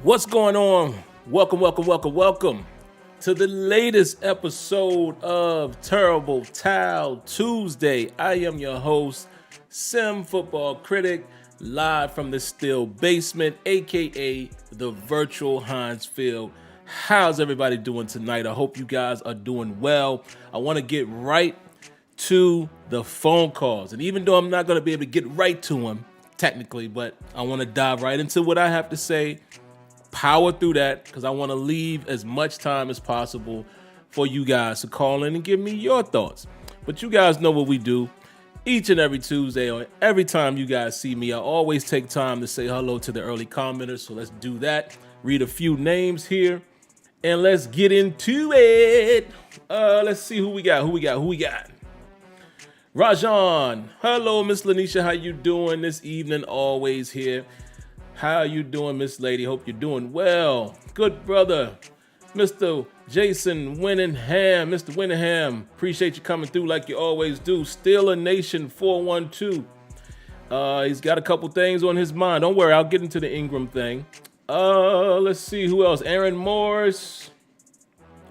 What's going on? Welcome to the latest episode of Terrible Towel Tuesday. I am your host, SimFBallCritic, live from the Steel Basement, aka the virtual Heinz Field. How's everybody doing tonight? I hope you guys are doing well. I want to get right to the phone calls. And even though I'm not going to be able to get right to them, technically, but I want to dive right into what I have to say, power through that, because I want to leave as much time as possible for you guys to call in and give me your thoughts. But you guys know what we do. Each and every Tuesday, or every time you guys see me, I always take time to say hello to the early commenters. So let's do that. Read a few names here, and let's get into it. Let's see who we got. Rajan. Hello, Miss Lanisha. How you doing this evening? Always here. How you doing, Miss Lady? Hope you're doing well. Good brother, Mr. Jason Winningham. Mr. Winningham, appreciate you coming through like you always do. Steeler Nation 412. He's got a couple things on his mind. Don't worry, I'll get into the Ingram thing. Let's see who else. Aaron Morris.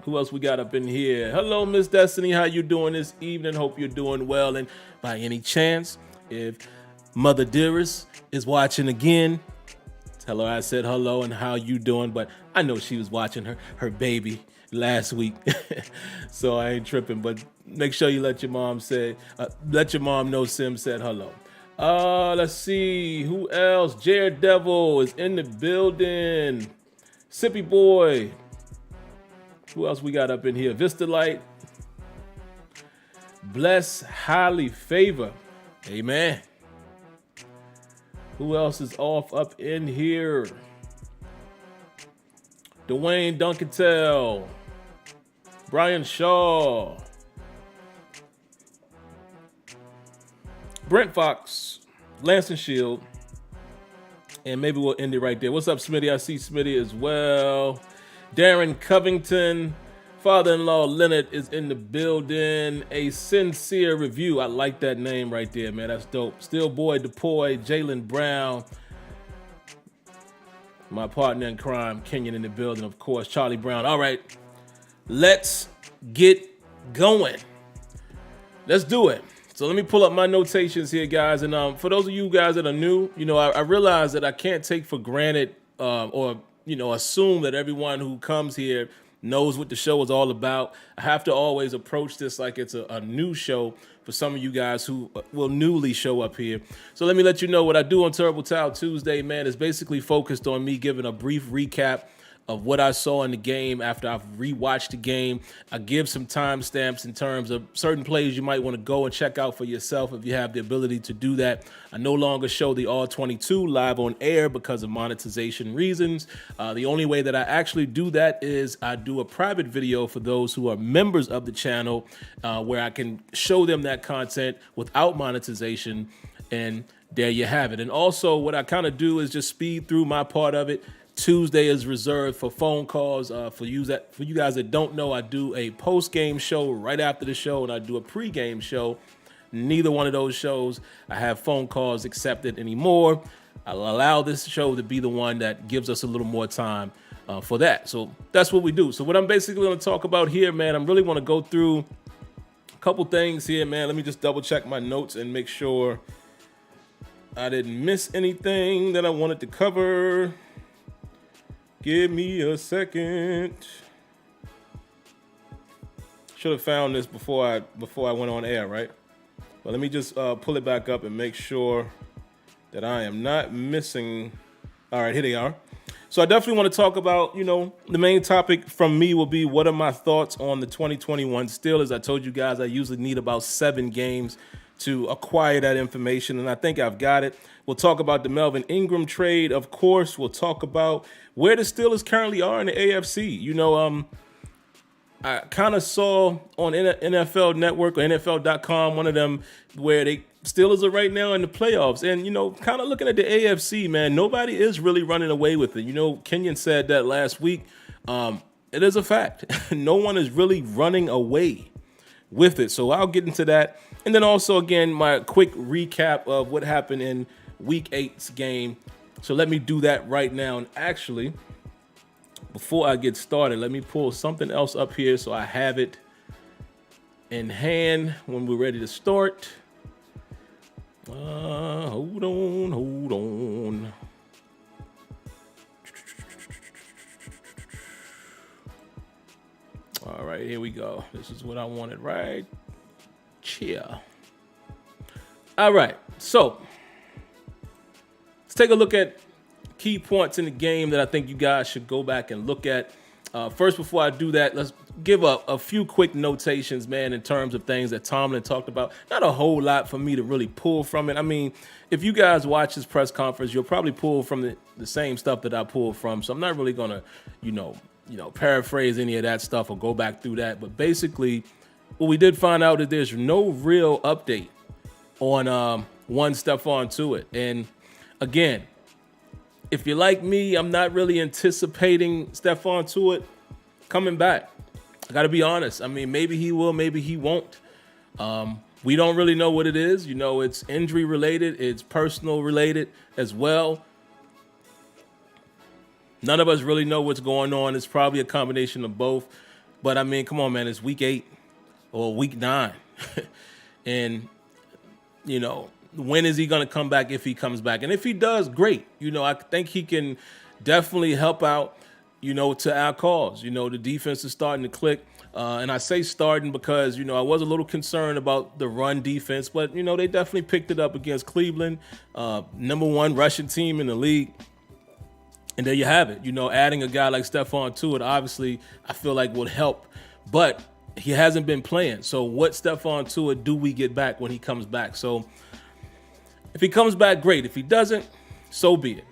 Who else we got up in here? Hello, Miss Destiny. How you doing this evening? Hope you're doing well. And by any chance, if Mother Dearest is watching again, tell her I said hello and how you doing. But I know she was watching her baby last week, so I ain't tripping. But make sure you let your mom know Sim said hello. Let's see who else. Jared Devil is in the building. Sippy Boy. Who else we got up in here? Vista Light. Bless, highly favor. Amen. Who else is off up in here? Dwayne Duncantel. Brian Shaw. Brent Fox. Lansing Shield. And maybe we'll end it right there. What's up, Smitty? I see Smitty as well. Darren Covington, father-in-law Leonard is in the building. A sincere review. I like that name right there, man. That's dope. Still Boy DePoy, Jalen Brown, my partner in crime, Kenyon in the building, of course, Charlie Brown. All right, let's get going. Let's do it. So let me pull up my notations here, guys. And for those of you guys that are new, I realize that I can't take for granted or assume that everyone who comes here knows what the show is all about. I have to always approach this like it's a new show for some of you guys who will newly show up here. So let me let you know what I do on Terrible Towel Tuesday, man, is basically focused on me giving a brief recap of what I saw in the game after I've rewatched the game. I give some timestamps in terms of certain plays you might want to go and check out for yourself if you have the ability to do that. I no longer show the All 22 live on air because of monetization reasons. The only way that I actually do that is I do a private video for those who are members of the channel where I can show them that content without monetization. And there you have it. And also what I kind of do is just speed through my part of it. Tuesday is reserved for phone calls. For you guys that don't know, I do a post-game show right after the show, and I do a pre-game show. Neither one of those shows I have phone calls accepted anymore. I'll allow this show to be the one that gives us a little more time for that. So that's what we do. So what I'm basically going to talk about here, man, I really want to go through a couple things here, man. Let me just double check my notes and make sure I didn't miss anything that I wanted to cover. Give me a second. Should have found this before I went on air, right? But let me just pull it back up and make sure that I am not missing. All right, here they are. So I definitely want to talk about, the main topic from me will be what are my thoughts on the 2021 Steelers. I told you guys I usually need about 7 games to acquire that information, and I think I've got it. We'll talk about the Melvin Ingram trade, of course. We'll talk about where the Steelers currently are in the AFC. I kind of saw on NFL Network or NFL.com, one of them, where they Steelers are right now in the playoffs. And, kind of looking at the AFC, man, nobody is really running away with it. Kenyon said that last week. It is a fact. No one is really running away with it. So I'll get into that. And then also, again, my quick recap of what happened in Week 8's game. So let me do that right now. And actually, before I get started, let me pull something else up here so I have it in hand when we're ready to start. Hold on. All right, here we go. This is what I wanted right here. All right, so let's take a look at key points in the game that I think you guys should go back and look at. First, before I do that, let's give a few quick notations, man, in terms of things that Tomlin talked about. Not a whole lot for me to really pull from it. I mean, if you guys watch his press conference, you'll probably pull from the same stuff that I pulled from. So I'm not really going to, paraphrase any of that stuff or go back through that. But basically, what we did find out is there's no real update on one Stephon Tuitt. And again, if you're like me, I'm not really anticipating Stephon Tuitt coming back. I got to be honest. I mean, maybe he will, maybe he won't. We don't really know what it is. It's injury related. It's personal related as well. None of us really know what's going on. It's probably a combination of both. But, I mean, come on, man. It's week 8 or week 9. And, when is he going to come back if he comes back? And if he does, great. I think he can definitely help out, to our cause. The defense is starting to click. And I say starting because, I was a little concerned about the run defense. But, they definitely picked it up against Cleveland, number 1 rushing team in the league. And there you have it. Adding a guy like Stephon Tuitt, obviously, I feel like would help. But he hasn't been playing. So what Stephon Tuitt do we get back when he comes back? So if he comes back, great. If he doesn't, so be it.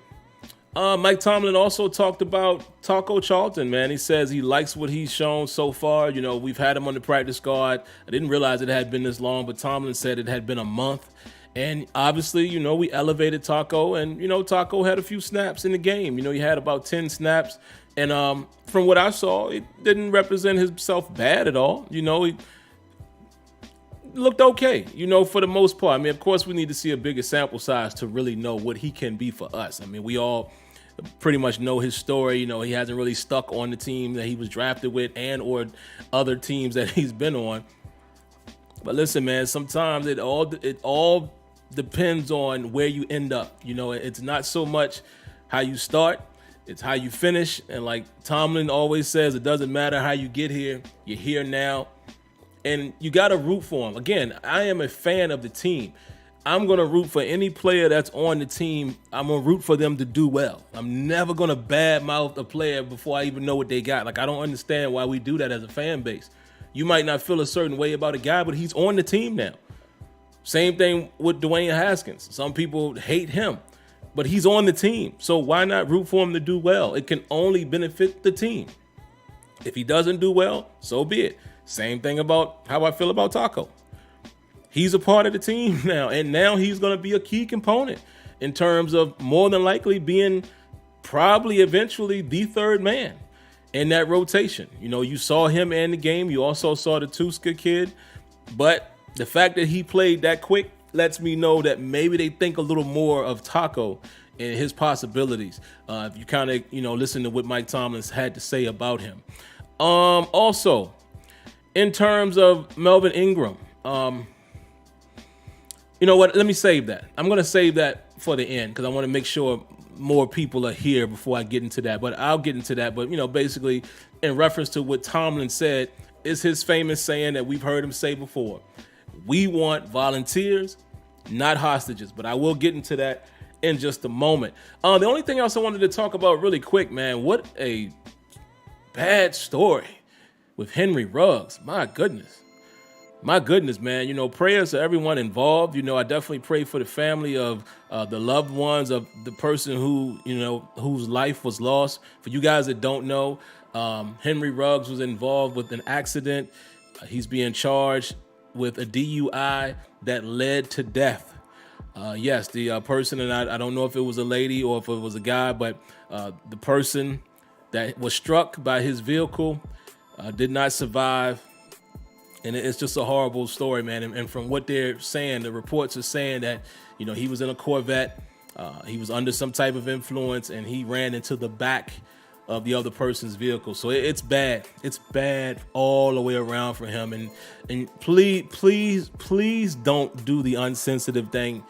Mike Tomlin also talked about Taco Charlton, man. He says he likes what he's shown so far. We've had him on the practice squad. I didn't realize it had been this long, but Tomlin said it had been a month. And obviously, we elevated Taco, and, Taco had a few snaps in the game. He had about 10 snaps. And from what I saw, it didn't represent himself bad at all. He looked okay, for the most part. I mean, of course, we need to see a bigger sample size to really know what he can be for us. I mean, we all pretty much know his story. He hasn't really stuck on the team that he was drafted with and or other teams that he's been on. But listen, man, sometimes it all depends on where you end up. It's not so much how you start, it's how you finish. And like Tomlin always says, it doesn't matter how you get here. You're here now. And you got to root for him. Again, I am a fan of the team. I'm going to root for any player that's on the team. I'm going to root for them to do well. I'm never going to badmouth a player before I even know what they got. Like, I don't understand why we do that as a fan base. You might not feel a certain way about a guy, but he's on the team now. Same thing with Dwayne Haskins. Some people hate him, but he's on the team. So why not root for him to do well? It can only benefit the team. If he doesn't do well, so be it. Same thing about how I feel about Taco. He's a part of the team now, and now he's going to be a key component in terms of more than likely being probably eventually the third man in that rotation. You saw him in the game. You also saw the Tuska kid, but the fact that he played that quick lets me know that maybe they think a little more of Taco and his possibilities. If you kind of, listen to what Mike Tomlin's had to say about him. Also, in terms of Melvin Ingram, you know what? Let me save that. I'm going to save that for the end because I want to make sure more people are here before I get into that. But I'll get into that. But, basically in reference to what Tomlin said is his famous saying that we've heard him say before. We want volunteers, not hostages. But I will get into that in just a moment. The only thing else I wanted to talk about really quick, man, what a bad story with Henry Ruggs. My goodness, man. Prayers to everyone involved. I definitely pray for the family of the loved ones of the person who, whose life was lost. For you guys that don't know, Henry Ruggs was involved with an accident. He's being charged with a DUI that led to death. Yes, the person, and I don't know if it was a lady or if it was a guy, but the person that was struck by his vehicle did not survive. And it's just a horrible story, man. And from what they're saying, the reports are saying that, he was in a Corvette. He was under some type of influence, and he ran into the back of the other person's vehicle. So it's bad. It's bad all the way around for him. And please don't do the unsensitive thing.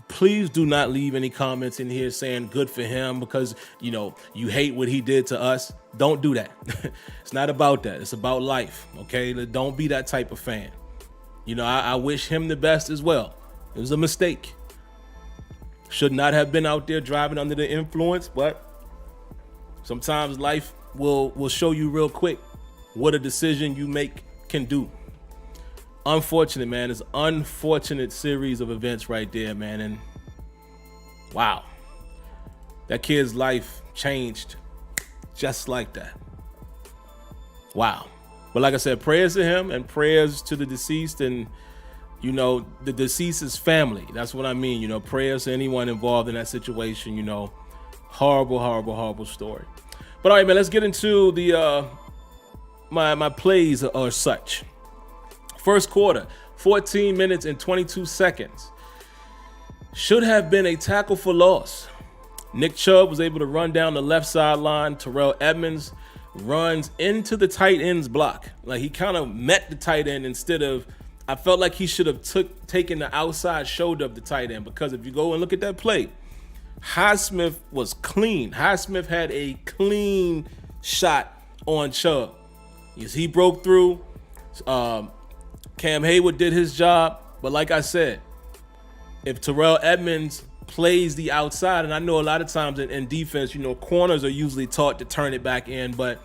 Please do not leave any comments in here saying good for him because, you hate what he did to us. Don't do that. It's not about that. It's about life, okay? Don't be that type of fan. I wish him the best as well. It was a mistake. Should not have been out there driving under the influence, but sometimes life will show you real quick what a decision you make can do. Unfortunate, man. It's an unfortunate series of events right there, man. And wow, that kid's life changed just like that. Wow. But like I said, prayers to him and prayers to the deceased and, the deceased's family. That's what I mean. Prayers to anyone involved in that situation. Horrible, horrible, horrible story. But all right, man, let's get into the my plays or such. First quarter, 14 minutes and 22 seconds. Should have been a tackle for loss. Nick Chubb was able to run down the left sideline. Terrell Edmunds runs into the tight end's block. Like he kind of met the tight end instead of, I felt like he should have taken the outside shoulder of the tight end, because if you go and look at that play, Highsmith was clean. Highsmith had a clean shot on Chubb. Yes, he broke through. Cam Hayward did his job, but like I said, if Terrell Edmunds plays the outside, and I know a lot of times in defense, corners are usually taught to turn it back in, but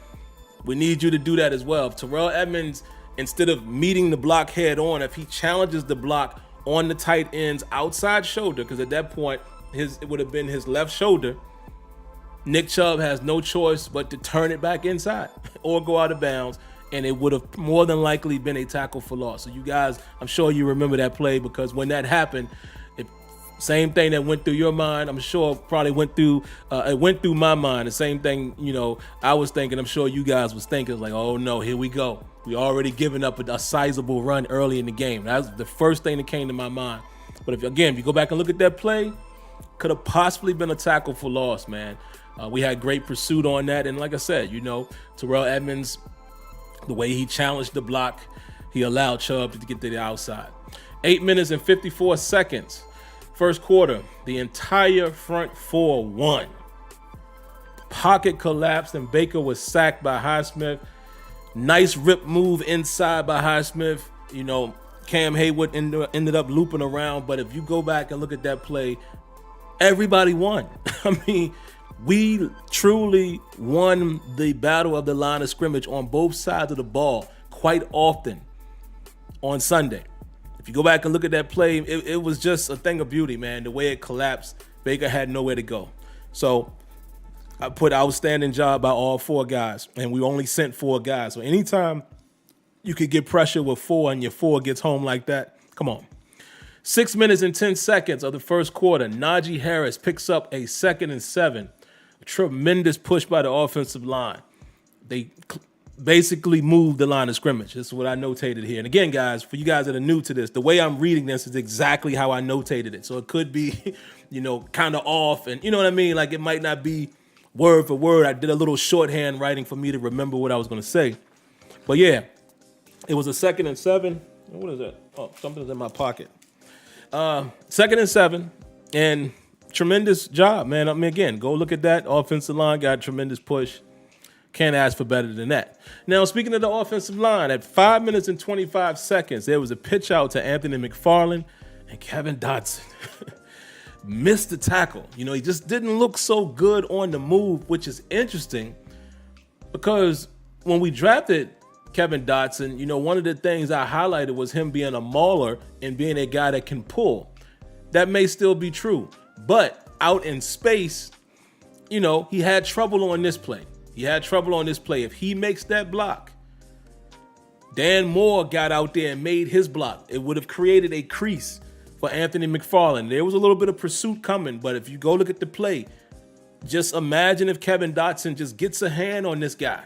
we need you to do that as well. If Terrell Edmunds, instead of meeting the block head on, if he challenges the block on the tight end's outside shoulder, because at that point, it would have been his left shoulder, Nick Chubb has no choice but to turn it back inside or go out of bounds, and it would have more than likely been a tackle for loss. So you guys, I'm sure you remember that play, because when that happened, same thing that went through your mind, I'm sure probably went through my mind. The same thing, I was thinking, I'm sure you guys was thinking, like, oh no, here we go. We already given up a sizable run early in the game. That was the first thing that came to my mind. But if you go back and look at that play, could have possibly been a tackle for loss, man. We had great pursuit on that. And like I said, Terrell Edmunds, the way he challenged the block, he allowed Chubb to get to the outside. 8 minutes and 54 seconds. First quarter, the entire front four won. Pocket collapsed and Baker was sacked by Highsmith. Nice rip move inside by Highsmith. Cam Hayward ended up looping around. But if you go back and look at that play, everybody won. I mean, we truly won the battle of the line of scrimmage on both sides of the ball quite often on Sunday. If you go back and look at that play, it was just a thing of beauty, man. The way it collapsed, Baker had nowhere to go. So I put outstanding job by all four guys, and we only sent four guys. So anytime you could get pressure with four and your four gets home like that, come on. 6 minutes and 10 seconds of the first quarter, Najee Harris picks up a 2nd and 7. A tremendous push by the offensive line. They basically moved the line of scrimmage. This is what I notated here. And again, guys, for you guys that are new to this, the way I'm reading this is exactly how I notated it. So it could be, kind of off. And you know what I mean? Like it might not be word for word. I did a little shorthand writing for me to remember what I was going to say. But yeah, it was a 2nd and 7. What is that? Oh, something's in my pocket. 2nd and 7. And tremendous job, man. I mean, again, go look at that. Offensive line got a tremendous push. Can't ask for better than that. Now, speaking of the offensive line, at 5 minutes and 25 seconds, there was a pitch out to Anthony McFarland, and Kevin Dotson missed the tackle. He just didn't look so good on the move, which is interesting because when we drafted Kevin Dotson, one of the things I highlighted was him being a mauler and being a guy that can pull. That may still be true, but out in space, he had trouble on this play. If he makes that block, Dan Moore got out there and made his block. It would have created a crease for Anthony McFarland. There was a little bit of pursuit coming, but if you go look at the play, just imagine if Kevin Dotson just gets a hand on this guy.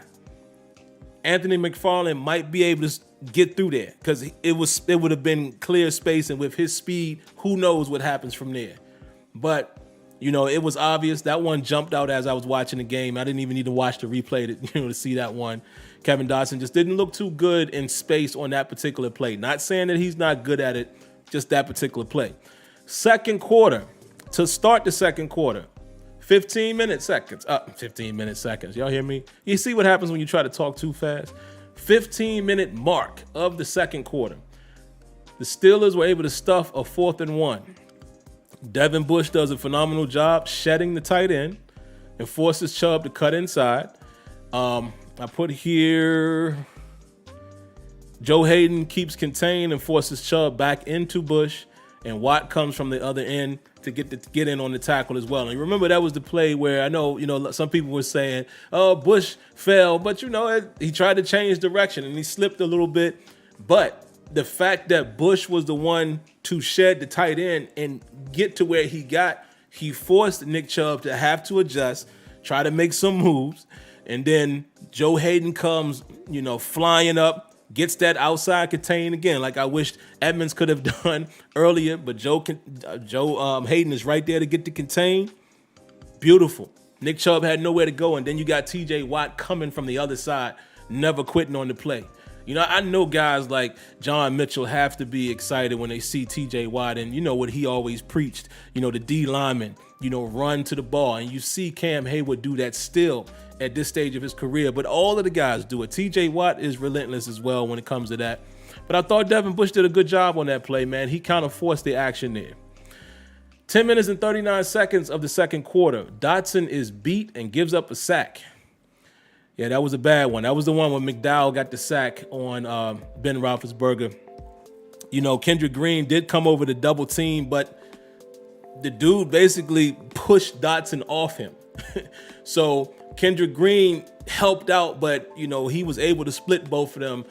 Anthony McFarland might be able to get through there because it would have been clear space, and with his speed, who knows what happens from there. But It was obvious. That one jumped out as I was watching the game. I didn't even need to watch the replay to see that one. Kevin Dotson just didn't look too good in space on that particular play. Not saying that he's not good at it, just that particular play. Second quarter, to start the second quarter, 15 minute seconds. Y'all hear me? You see what happens when you try to talk too fast? 15-minute mark of the second quarter. The Steelers were able to stuff a 4th and 1. Devon Bush does a phenomenal job shedding the tight end and forces Chubb to cut inside. I put here Joe Hayden keeps contained and forces Chubb back into Bush, and Watt comes from the other end to get in on the tackle as well. And remember, that was the play where I know, some people were saying, oh, Bush fell, but he tried to change direction and he slipped a little bit. But the fact that Bush was the one to shed the tight end and get to where he got, he forced Nick Chubb to have to adjust, try to make some moves. And then Joe Hayden comes, flying up, gets that outside contain again, like I wished Edmonds could have done earlier. But Joe Hayden is right there to get the contain. Beautiful. Nick Chubb had nowhere to go, and then you got T.J. Watt coming from the other side, never quitting on the play. I know guys like John Mitchell have to be excited when they see T.J. Watt, and what he always preached, the D lineman, run to the ball. And you see Cam Hayward do that still at this stage of his career, but all of the guys do it. T.J. Watt is relentless as well when it comes to that. But I thought Devon Bush did a good job on that play, man. He kind of forced the action there. 10 minutes and 39 seconds of the second quarter. Dotson is beat and gives up a sack. Yeah, that was a bad one. That was the one when McDowell got the sack on Ben Roethlisberger. Kendrick Green did come over to double team, but the dude basically pushed Dotson off him. So Kendrick Green helped out, but, he was able to split both of them.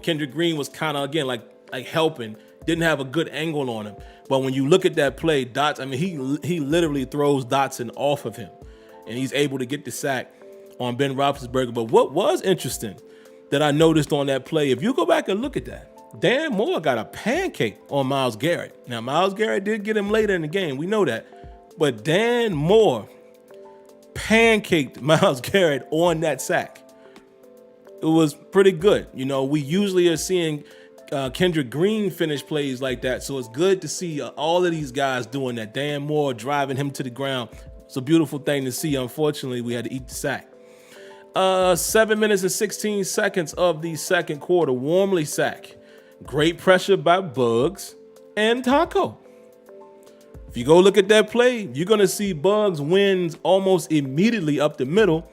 Kendrick Green was kind of, again, like helping. Didn't have a good angle on him. But when you look at that play, he literally throws Dotson off of him, and he's able to get the sack on Ben Roethlisberger. But what was interesting that I noticed on that play, if you go back and look at that, Dan Moore got a pancake on Myles Garrett. Now, Myles Garrett did get him later in the game. We know that. But Dan Moore pancaked Myles Garrett on that sack. It was pretty good. We usually are seeing Kendrick Green finish plays like that. So it's good to see all of these guys doing that. Dan Moore driving him to the ground. It's a beautiful thing to see. Unfortunately, we had to eat the sack. 7 minutes and 16 seconds of the second quarter. Wormley sack. Great pressure by Bugs and Taco. If you go look at that play, you're going to see Bugs wins almost immediately up the middle.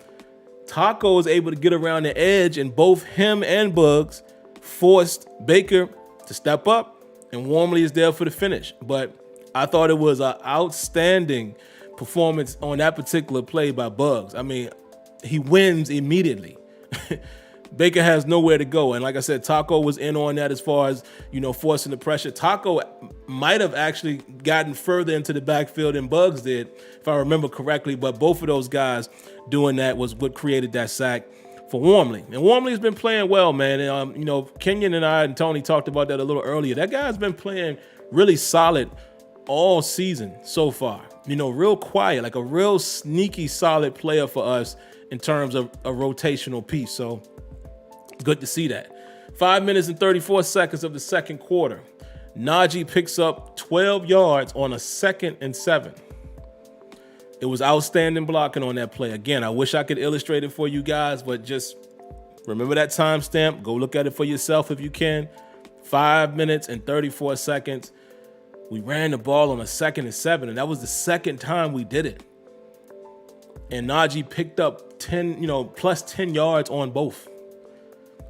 Taco is able to get around the edge, and both him and Bugs forced Baker to step up, and Wormley is there for the finish. But I thought it was an outstanding performance on that particular play by Bugs. I mean, he wins immediately. Baker has nowhere to go. And like I said, Taco was in on that as far as, forcing the pressure. Taco might have actually gotten further into the backfield than Bugs did, if I remember correctly. But both of those guys doing that was what created that sack for Wormley. And Wormley's been playing well, man. And, Kenyon and I and Tony talked about that a little earlier. That guy's been playing really solid all season so far. Real quiet, like a real sneaky, solid player for us in terms of a rotational piece. So good to see that. 5 minutes and 34 seconds of the second quarter. Najee picks up 12 yards on a 2nd and 7. It was outstanding blocking on that play. Again, I wish I could illustrate it for you guys, but just remember that timestamp. Go look at it for yourself if you can. 5 minutes and 34 seconds. We ran the ball on a 2nd and 7, and that was the second time we did it. And Najee picked up 10, plus 10 yards on both.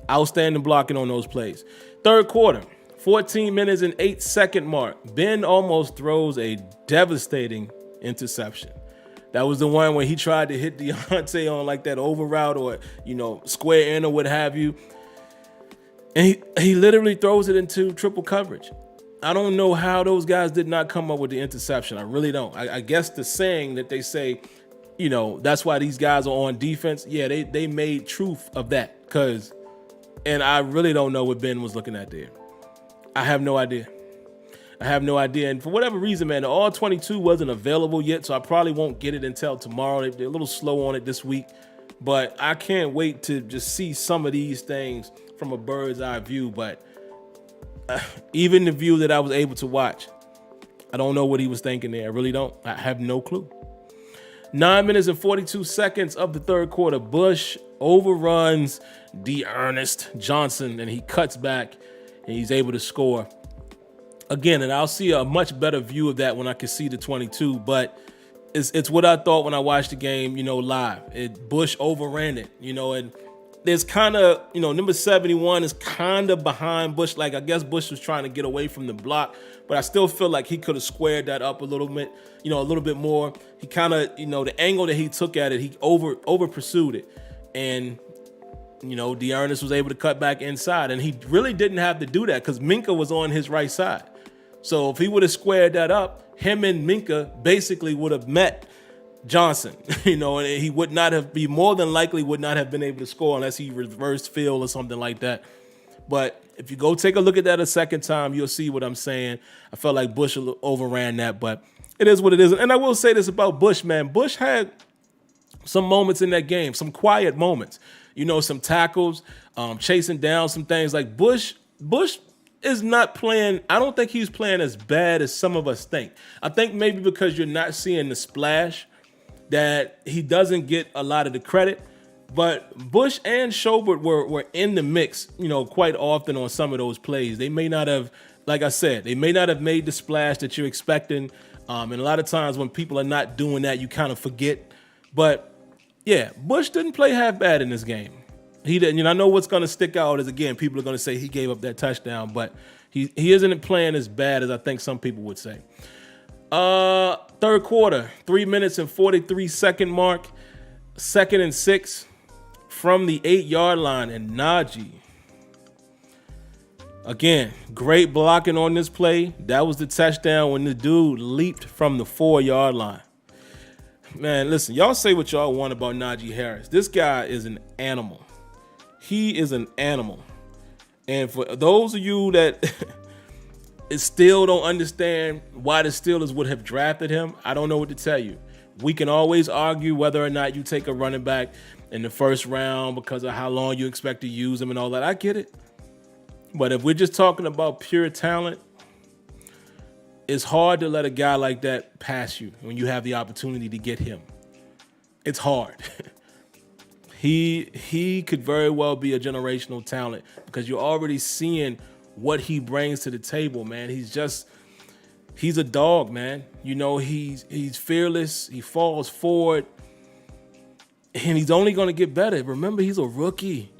Outstanding blocking on those plays. Third quarter, 14 minutes and 8 second mark. Ben almost throws a devastating interception. That was the one where he tried to hit Deontay on like that over route or, square in or what have you. And he literally throws it into triple coverage. I don't know how those guys did not come up with the interception. I really don't. I guess the saying that they say, that's why these guys are on defense. Yeah, they made truth of that. And I really don't know what Ben was looking at there. I have no idea. I have no idea. And for whatever reason, man, the All-22 wasn't available yet, so I probably won't get it until tomorrow. They're a little slow on it this week, but I can't wait to just see some of these things from a bird's eye view. But even the view that I was able to watch, I don't know what he was thinking there. I really don't. I have no clue. 9 minutes and 42 seconds of the third quarter. Bush overruns D'Ernest Johnson, and he cuts back, and he's able to score. Again, and I'll see a much better view of that when I can see the 22, but it's what I thought when I watched the game, live. Bush overran it, and there's kind of, number 71 is kind of behind Bush. Like, I guess Bush was trying to get away from the block, but I still feel like he could have squared that up a little bit, a little bit more. He kind of, the angle that he took at it, he over pursued it. And, D'Ernest was able to cut back inside, and he really didn't have to do that because Minka was on his right side. So if he would have squared that up, him and Minka basically would have met Johnson, and he would not have more than likely would not have been able to score unless he reversed field or something like that. But if you go take a look at that a second time, you'll see what I'm saying. I felt like Bush overran that, but it is what it is. And I will say this about Bush, man. Bush had some moments in that game, some quiet moments, some tackles, chasing down some things. Like Bush is not playing. I don't think he's playing as bad as some of us think. I think maybe because you're not seeing the splash that he doesn't get a lot of the credit. But Bush and Schobert were in the mix, quite often on some of those plays. They may not have, like I said, they may not have made the splash that you're expecting. And a lot of times when people are not doing that, you kind of forget. But yeah, Bush didn't play half bad in this game. He didn't. I know what's going to stick out is, again, people are going to say he gave up that touchdown, but he isn't playing as bad as I think some people would say. Third quarter, 3 minutes and 43 second mark, 2nd and 6 from the 8-yard line, and Najee. Again, great blocking on this play. That was the touchdown when the dude leaped from the 4-yard line. Man, listen, y'all say what y'all want about Najee Harris. This guy is an animal. He is an animal. And for those of you that still don't understand why the Steelers would have drafted him, I don't know what to tell you. We can always argue whether or not you take a running back in the first round because of how long you expect to use him and all that. I get it. But if we're just talking about pure talent, it's hard to let a guy like that pass you when you have the opportunity to get him. It's hard. He could very well be a generational talent because you're already seeing what he brings to the table, man. He's a dog, man. He's fearless. He falls forward, and he's only going to get better. Remember, he's a rookie.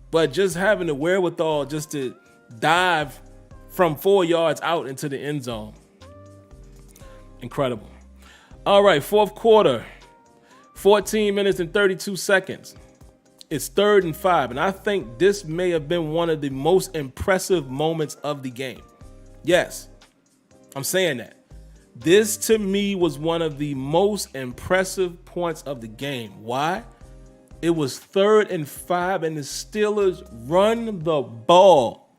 But just having the wherewithal just to dive from 4 yards out into the end zone. Incredible. All right, fourth quarter, 14 minutes and 32 seconds. It's 3rd and 5, and I think this may have been one of the most impressive moments of the game. Yes, I'm saying that. This, to me, was one of the most impressive points of the game. Why? It was 3rd and 5, and the Steelers run the ball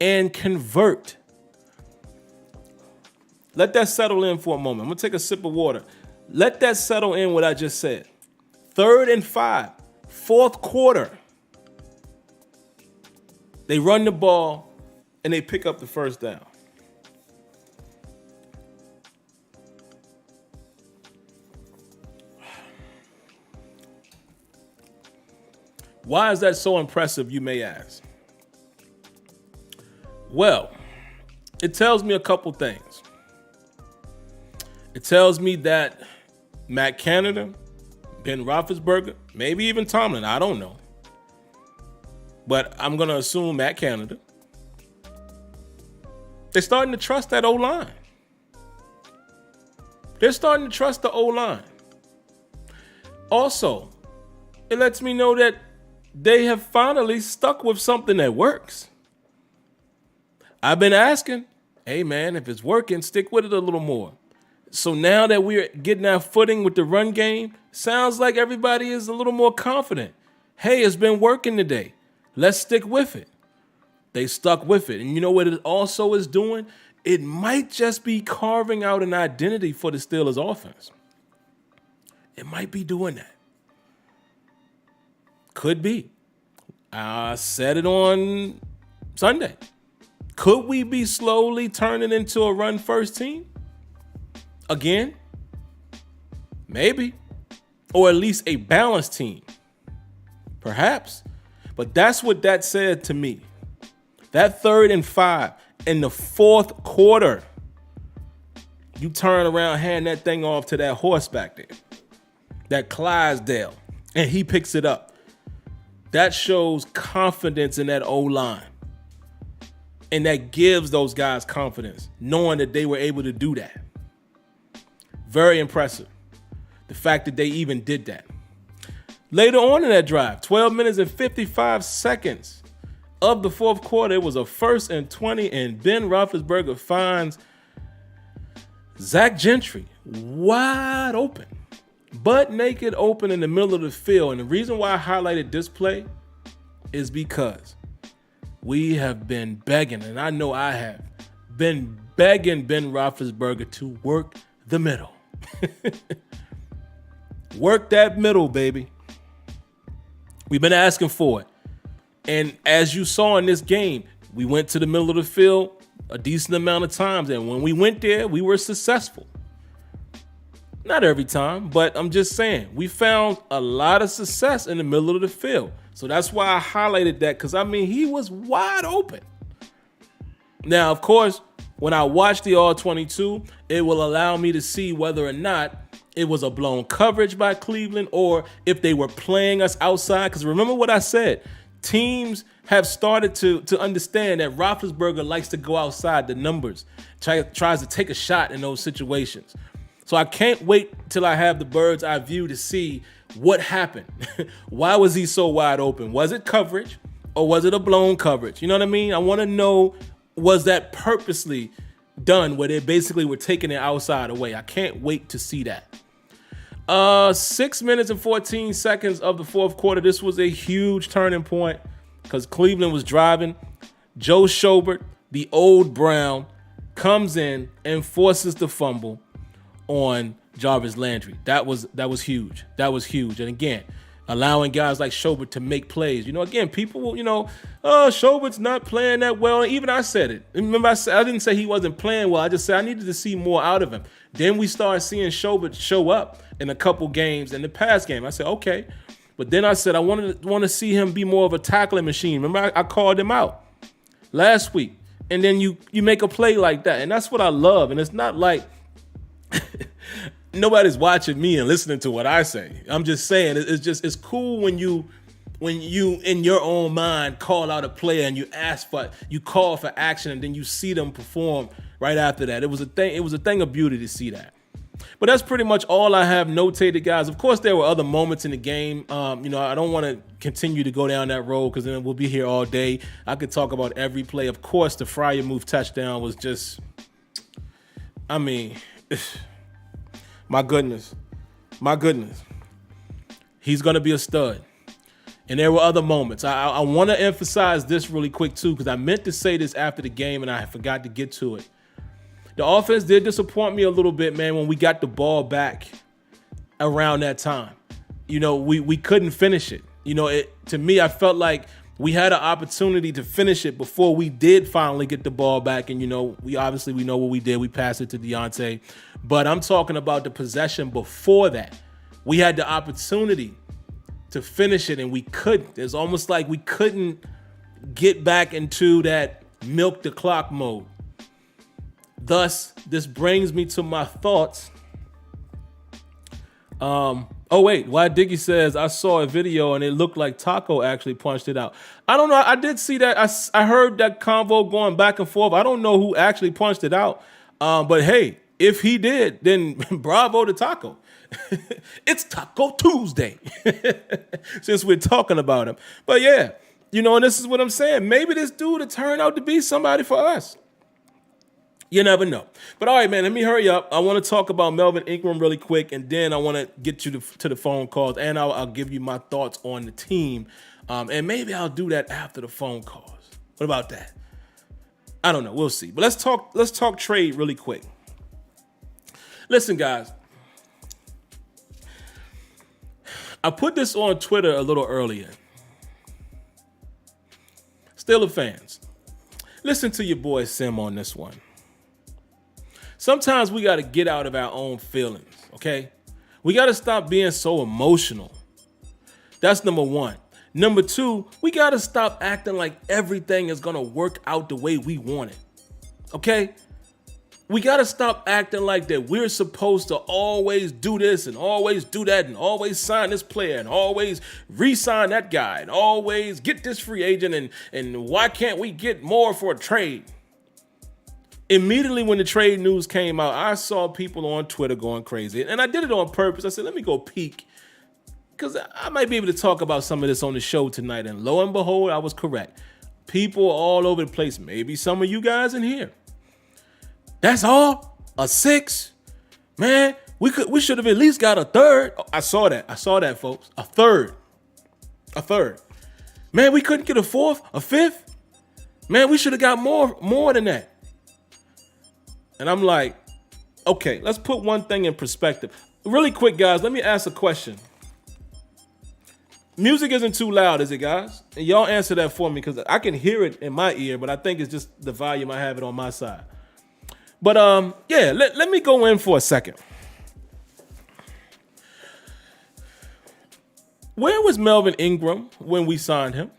and convert. Let that settle in for a moment. I'm going to take a sip of water. Let that settle in what I just said. 3rd and 5, fourth quarter. They run the ball, and they pick up the first down. Why is that so impressive, you may ask? Well, it tells me a couple things. It tells me that Matt Canada, Ben Roethlisberger, maybe even Tomlin, I don't know. But I'm going to assume Matt Canada. They're starting to trust that O-line. They're starting to trust the O-line. Also, it lets me know that they have finally stuck with something that works. I've been asking, hey man, if it's working, stick with it a little more. So now that we're getting our footing with the run game, sounds like everybody is a little more confident. Hey, it's been working today. Let's stick with it. They stuck with it. And you know what it also is doing? it might just be carving out an identity for the Steelers offense. It might be doing that. Could be. I said it on Sunday. Could we be slowly turning into a run-first team? Again? Maybe. Or at least a balanced team. Perhaps. But that's what that said to me. That 3rd and 5 in the 4th quarter, you turn around, hand that thing off to that horse back there, that Clydesdale, and he picks it up. That shows confidence in that O-line. And that gives those guys confidence, knowing that they were able to do that. Very impressive. The fact that they even did that. Later on in that drive, 12 minutes and 55 seconds of the 4th quarter, it was a 1st and 20, and Ben Roethlisberger finds Zach Gentry wide open, butt naked open in the middle of the field. And the reason why I highlighted this play is because we have been begging, and I know I have been begging Ben Roethlisberger to work the middle. Work that middle, baby. We've been asking for it. And as you saw in this game, we went to the middle of the field a decent amount of times. And when we went there, we were successful. Not every time, but I'm just saying, we found a lot of success in the middle of the field. So that's why I highlighted that, because, I mean, he was wide open. Now, of course, when I watch the All-22, it will allow me to see whether or not it was a blown coverage by Cleveland or if they were playing us outside. Because remember what I said, teams have started to understand that Roethlisberger likes to go outside the numbers, tries to take a shot in those situations. So I can't wait till I have the bird's eye view to see what happened. Why was he so wide open? Was it coverage or was it a blown coverage? You know what I mean? I want to know, was that purposely done where they basically were taking it outside away? I can't wait to see that. 6 minutes and 14 seconds of the 4th quarter. This was a huge turning point because Cleveland was driving. Joe Schobert, the old Brown, comes in and forces the fumble on Jarvis Landry. That was huge. That was huge. And again, allowing guys like Schobert to make plays. You know, again, people will, Schobert's not playing that well. Even I said it. Remember, I didn't say he wasn't playing well. I just said I needed to see more out of him. Then we started seeing Schobert show up in a couple games in the past game. I said, okay. But then I said I want to see him be more of a tackling machine. Remember, I called him out last week. And then you make a play like that. And that's what I love. And it's not like nobody's watching me and listening to what I say. I'm just saying it's cool when you in your own mind call out a player and you call for action and then you see them perform right after that. It was a thing of beauty to see that. But that's pretty much all I have notated, guys. Of course, there were other moments in the game. I don't want to continue to go down that road because then we'll be here all day. I could talk about every play. Of course, the Freiermuth touchdown was just, I mean, my goodness. He's going to be a stud. And there were other moments. I want to emphasize this really quick, too, because I meant to say this after the game and I forgot to get to it. The offense did disappoint me a little bit, man, when we got the ball back around that time. We couldn't finish it. To me, I felt like we had an opportunity to finish it before we did finally get the ball back. And, we know what we did. We passed it to Deontay. But I'm talking about the possession before that. We had the opportunity to finish it, and we couldn't. It's almost like we couldn't get back into that milk the clock mode. Thus, this brings me to my thoughts. Why Diggy says, I saw a video and it looked like Taco actually punched it out. I don't know. I did see that. I heard that convo going back and forth. I don't know who actually punched it out. But hey, if he did, then bravo to Taco. It's Taco Tuesday since we're talking about him. But yeah, and this is what I'm saying. Maybe this dude will turn out to be somebody for us. You never know. But all right, man, let me hurry up. I want to talk about Melvin Ingram really quick, and then I want to get you to the phone calls, and I'll give you my thoughts on the team. And maybe I'll do that after the phone calls. What about that? I don't know. We'll see. But let's talk trade really quick. Listen, guys. I put this on Twitter a little earlier. Steelers fans, listen to your boy Sim on this one. Sometimes we got to get out of our own feelings, okay? We got to stop being so emotional. That's number one. Number two, we got to stop acting like everything is going to work out the way we want it. Okay? We got to stop acting like that we're supposed to always do this and always do that and always sign this player and always re-sign that guy and always get this free agent and why can't we get more for a trade? Immediately when the trade news came out, I saw people on Twitter going crazy. And I did it on purpose. I said, let me go peek, because I might be able to talk about some of this on the show tonight. And lo and behold, I was correct. People all over the place. Maybe some of you guys in here. That's all? A 6? Man, we should have at least got a third. Oh, I saw that, folks. A third. Man, we couldn't get a fourth, a fifth? Man, we should have got more than that. And I'm like, okay, let's put one thing in perspective. Really quick, guys, let me ask a question. Music isn't too loud, is it, guys? And y'all answer that for me, because I can hear it in my ear, but I think it's just the volume I have it on my side. But yeah, let me go in for a second. Where was Melvin Ingram when we signed him?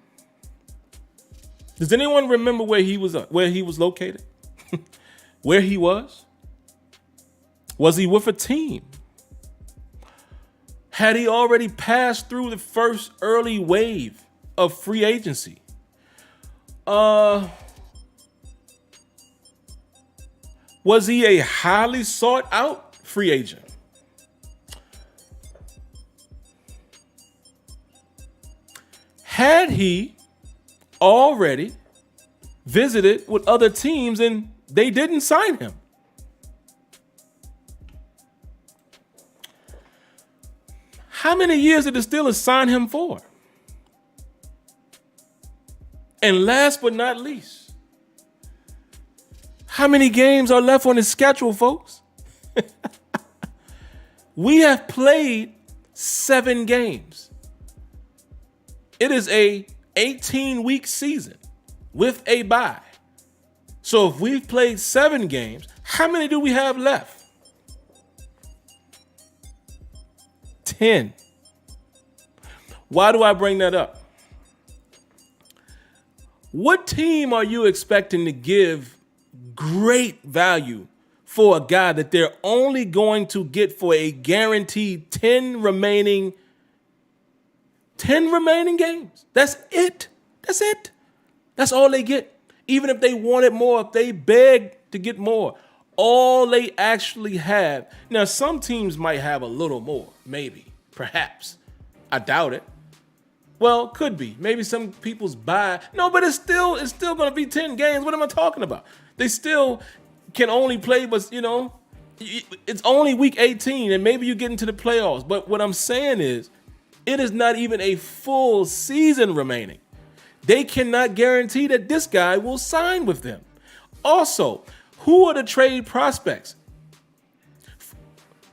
Does anyone remember where he was located? Where he was? Was he with a team? Had he already passed through the first early wave of free agency? Was he a highly sought out free agent? Had he already visited with other teams and they didn't sign him? How many years did the Steelers sign him for? And last but not least, how many games are left on his schedule, folks? We have played 7 games. It is a 18-week season with a bye. So if we've played 7 games, how many do we have left? 10. Why do I bring that up? What team are you expecting to give great value for a guy that they're only going to get for a guaranteed 10 remaining games? That's it. That's all they get. Even if they wanted more, if they beg to get more, all they actually have. Now, some teams might have a little more, maybe, perhaps. I doubt it. Well, could be. Maybe some people's buy. No, but it's still going to be 10 games. What am I talking about? They still can only play, but, it's only week 18, and maybe you get into the playoffs. But what I'm saying is, it is not even a full season remaining. They cannot guarantee that this guy will sign with them. Also, who are the trade prospects?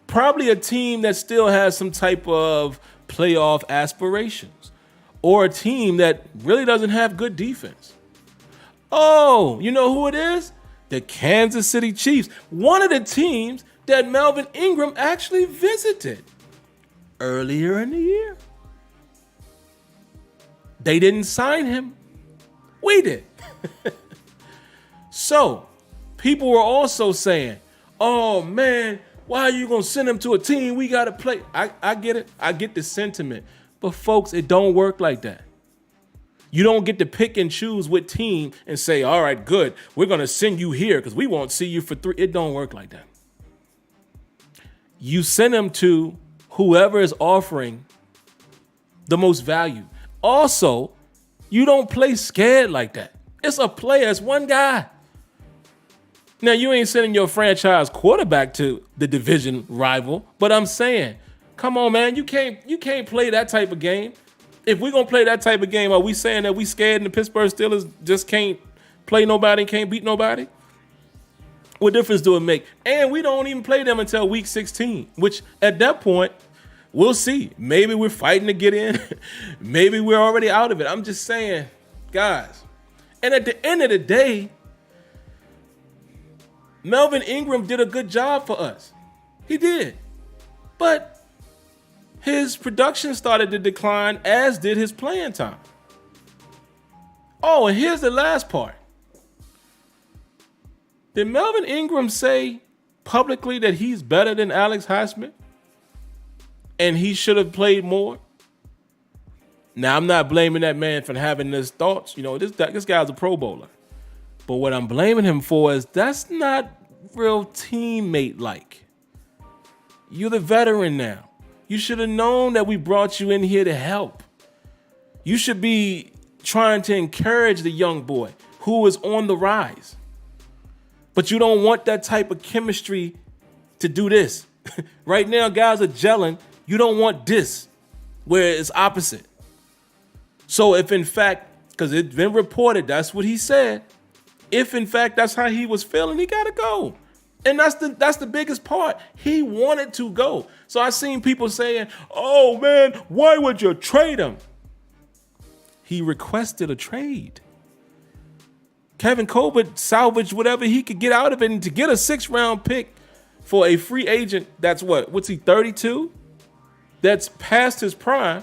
Probably a team that still has some type of playoff aspirations, or a team that really doesn't have good defense. Oh, you know who it is? The Kansas City Chiefs, one of the teams that Melvin Ingram actually visited earlier in the year. They didn't sign him. We did. So, people were also saying, oh man, why are you going to send him to a team we got to play? I get it. I get the sentiment. But folks, it don't work like that. You don't get to pick and choose what team and say, all right, good, we're going to send you here because we won't see you for 3. It don't work like that. You send them to whoever is offering the most value. Also, you don't play scared like that. It's a player. It's one guy. Now, you ain't sending your franchise quarterback to the division rival, but I'm saying, come on, man, you can't play that type of game. If we're going to play that type of game, are we saying that we scared and the Pittsburgh Steelers just can't play nobody and can't beat nobody? What difference do it make? And we don't even play them until week 16, which at that point, we'll see. Maybe we're fighting to get in. Maybe we're already out of it. I'm just saying, guys. And at the end of the day, Melvin Ingram did a good job for us. He did. But his production started to decline, as did his playing time. Oh, and here's the last part. Did Melvin Ingram say publicly that he's better than Alex Highsmith and he should have played more? Now, I'm not blaming that man for having these thoughts. You know, this guy's a Pro Bowler. But what I'm blaming him for is that's not real teammate-like. You're the veteran now. You should have known that we brought you in here to help. You should be trying to encourage the young boy who is on the rise. But you don't want that type of chemistry to do this. Right now, guys are gelling. You don't want this, where it's opposite. So if in fact, because it's been reported, that's what he said. If in fact that's how he was feeling, he got to go. And that's the biggest part. He wanted to go. So I seen people saying, oh man, why would you trade him? He requested a trade. Kevin Colbert salvaged whatever he could get out of it, and to get a 6th-round pick for a free agent that's what's he, 32? That's past his prime.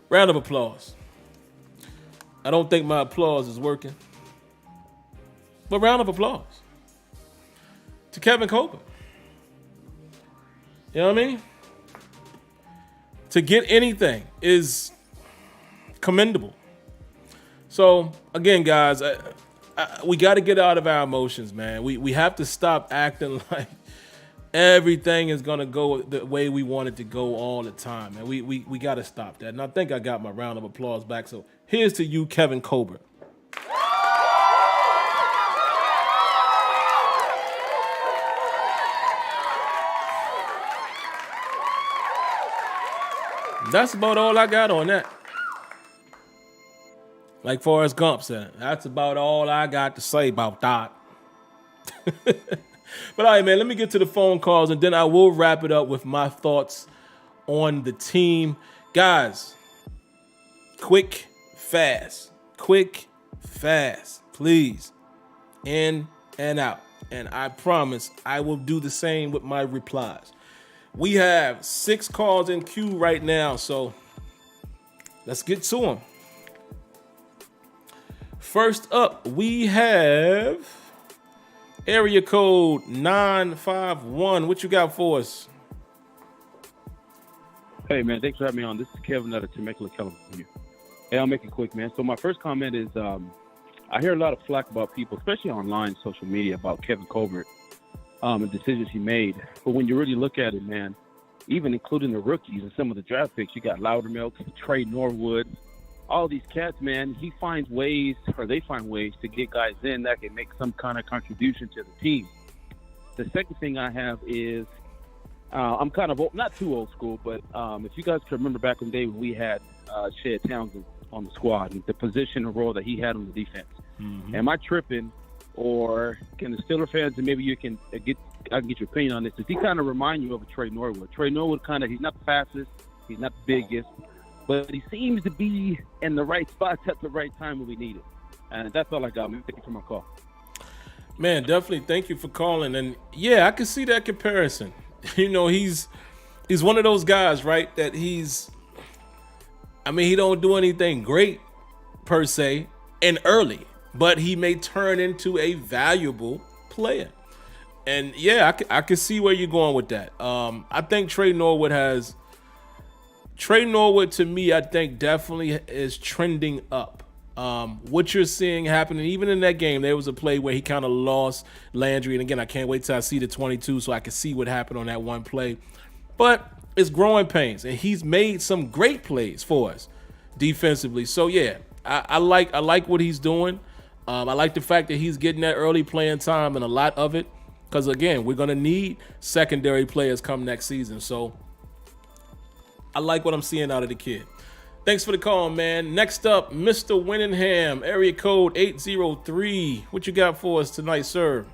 Round of applause. I don't think my applause is working, but round of applause to Kevin Colbert. You know what I mean? To get anything is commendable. So again, guys, we got to get out of our emotions, man. We have to stop acting like everything is going to go the way we want it to go all the time, man. We got to stop that. And I think I got my round of applause back. So here's to you, Kevin Colbert. That's about all I got on that. Like Forrest Gump said, that's about all I got to say about that. But all right, man, let me get to the phone calls, and then I will wrap it up with my thoughts on the team. Guys, quick, fast, please. In and out. And I promise I will do the same with my replies. We have 6 calls in queue right now, so let's get to them. First up, we have area code 951. What you got for us? Hey, man, thanks for having me on. This is Kevin out of Temecula, California. Hey, I'll make it quick, man. So my first comment is I hear a lot of flack about people, especially online, social media, about Kevin Colbert. And decisions he made. But when you really look at it, man, even including the rookies and some of the draft picks, you got Loudermilk, Trey Norwood, all these cats, man, he finds ways, or they find ways to get guys in that can make some kind of contribution to the team. The second thing I have is I'm kind of old, not too old school, but if you guys can remember back in the day when we had Shed Townsend on the squad and the position and role that he had on the defense. Mm-hmm. Am I tripping? Or can the Steelers fans, and maybe you can I can get your opinion on this, does he kind of remind you of a Trey Norwood? Trey Norwood he's not the fastest, he's not the biggest, but he seems to be in the right spots at the right time when we need it. And that's all I got, man. Thank you for my call. Man, definitely thank you for calling. And yeah, I can see that comparison. You know, he's one of those guys, right, that he don't do anything great per se and early, but he may turn into a valuable player. And yeah, I can see where you're going with that. I think Trey Norwood to me, I think definitely is trending up. What you're seeing happening, even in that game, there was a play where he kind of lost Landry. And again, I can't wait till I see the 22 so I can see what happened on that one play. But it's growing pains, and he's made some great plays for us defensively. So yeah, I like what he's doing. I like the fact that he's getting that early playing time and a lot of it. Because, again, we're going to need secondary players come next season. So I like what I'm seeing out of the kid. Thanks for the call, man. Next up, Mr. Winningham, area code 803. What you got for us tonight, sir?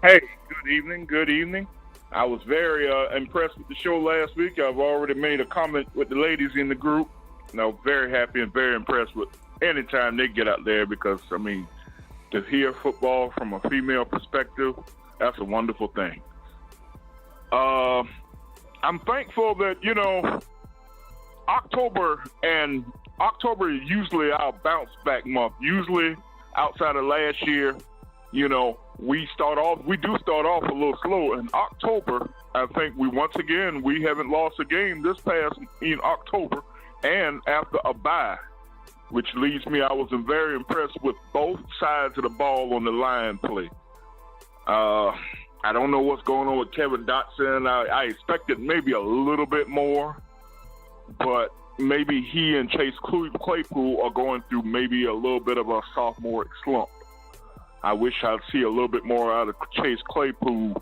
Hey, good evening. Good evening. I was very impressed with the show last week. I've already made a comment with the ladies in the group. And I was very happy and very impressed with any time they get out there because, I mean, to hear football from a female perspective, that's a wonderful thing. I'm thankful that, you know, October is usually our bounce back month. Usually outside of last year, you know, we do start off a little slow. In October, I think we haven't lost a game this past in October and after a bye, which leads me, I was very impressed with both sides of the ball on the line play. I don't know what's going on with Kevin Dotson. I expected maybe a little bit more, but maybe he and Chase Claypool are going through maybe a little bit of a sophomore slump. I wish I'd see a little bit more out of Chase Claypool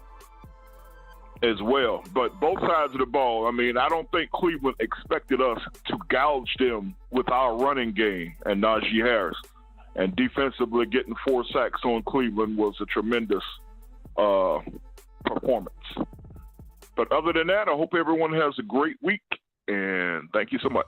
as well. But both sides of the ball, I mean, I don't think Cleveland expected us to gouge them with our running game and Najee Harris. And defensively, getting 4 sacks on Cleveland was a tremendous performance. But other than that, I hope everyone has a great week, and thank you so much.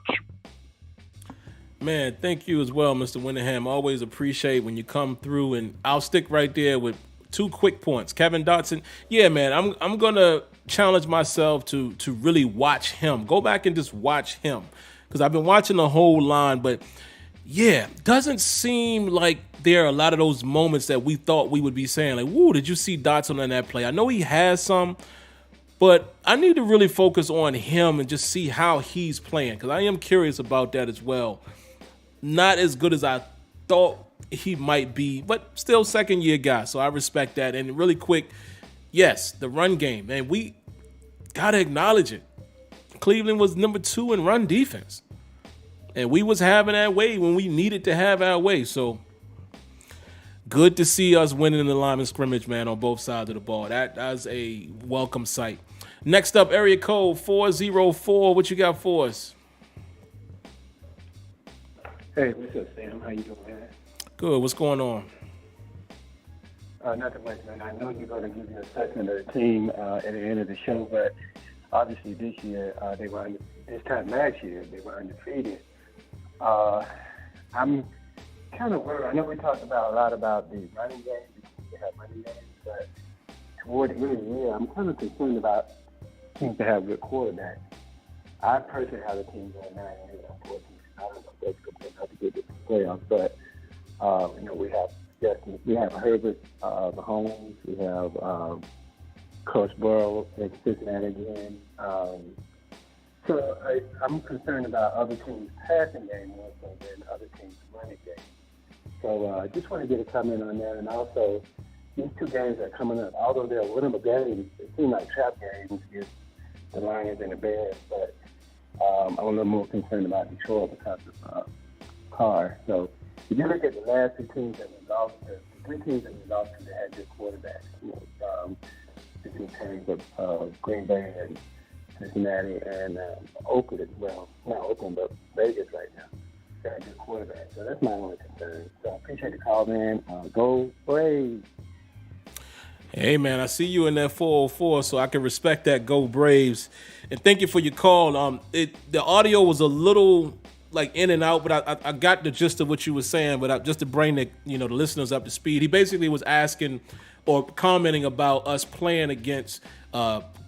Man, thank you as well, Mr. Winningham. Always appreciate when you come through, and I'll stick right there with 2 quick points. Kevin Dotson, yeah, man, I'm gonna challenge myself to really watch him. Go back and just watch him because I've been watching the whole line, but yeah, doesn't seem like there are a lot of those moments that we thought we would be saying, like, whoa, did you see Dotson on that play? I know he has some, but I need to really focus on him and just see how he's playing because I am curious about that as well. Not as good as I thought he might be, but still second-year guy, so I respect that. And really quick, yes, the run game, man, we got to acknowledge it. Cleveland was number 2 in run defense, and we was having our way when we needed to have our way. So good to see us winning in the line of scrimmage, man, on both sides of the ball. That's a welcome sight. Next up, area code 404. What you got for us? Hey, what's up, Sam? How you doing, man? Good. What's going on? Nothing much, man. I know you're going to give me an assessment of the team at the end of the show, but obviously this year, this time last year, they were undefeated. I'm kind of worried. I know we talked a lot about the running game, because they have running games, but toward the end of the year, I'm kind of concerned about teams that have good quarterbacks. I personally have a team going 9-8, unfortunately. I don't know if that's good enough to get to the playoffs, but you know, we have Herbert, Mahomes, we have Coach Burrow at Cincinnati again. So I'm concerned about other teams' passing game more so than other teams' running game. So I just want to get a comment on that, and also these 2 games that are coming up. Although they're winnable games, it seem like trap games against the Lions and the Bears, but I'm a little more concerned about Detroit because of Carr. So if you look at the last 2 teams that we lost, the 3 teams that we lost to, they had good quarterbacks. You know, in terms of Green Bay and Cincinnati and Oakland as well. Not Oakland, but Vegas right now. They had good quarterbacks. So that's my only concern. So I appreciate the call, man. Go Braves. Hey, man, I see you in that 404, so I can respect that. Go Braves. And thank you for your call. The audio was a little like in and out, but I got the gist of what you were saying. But just to bring the listeners up to speed, he basically was asking or commenting about us playing against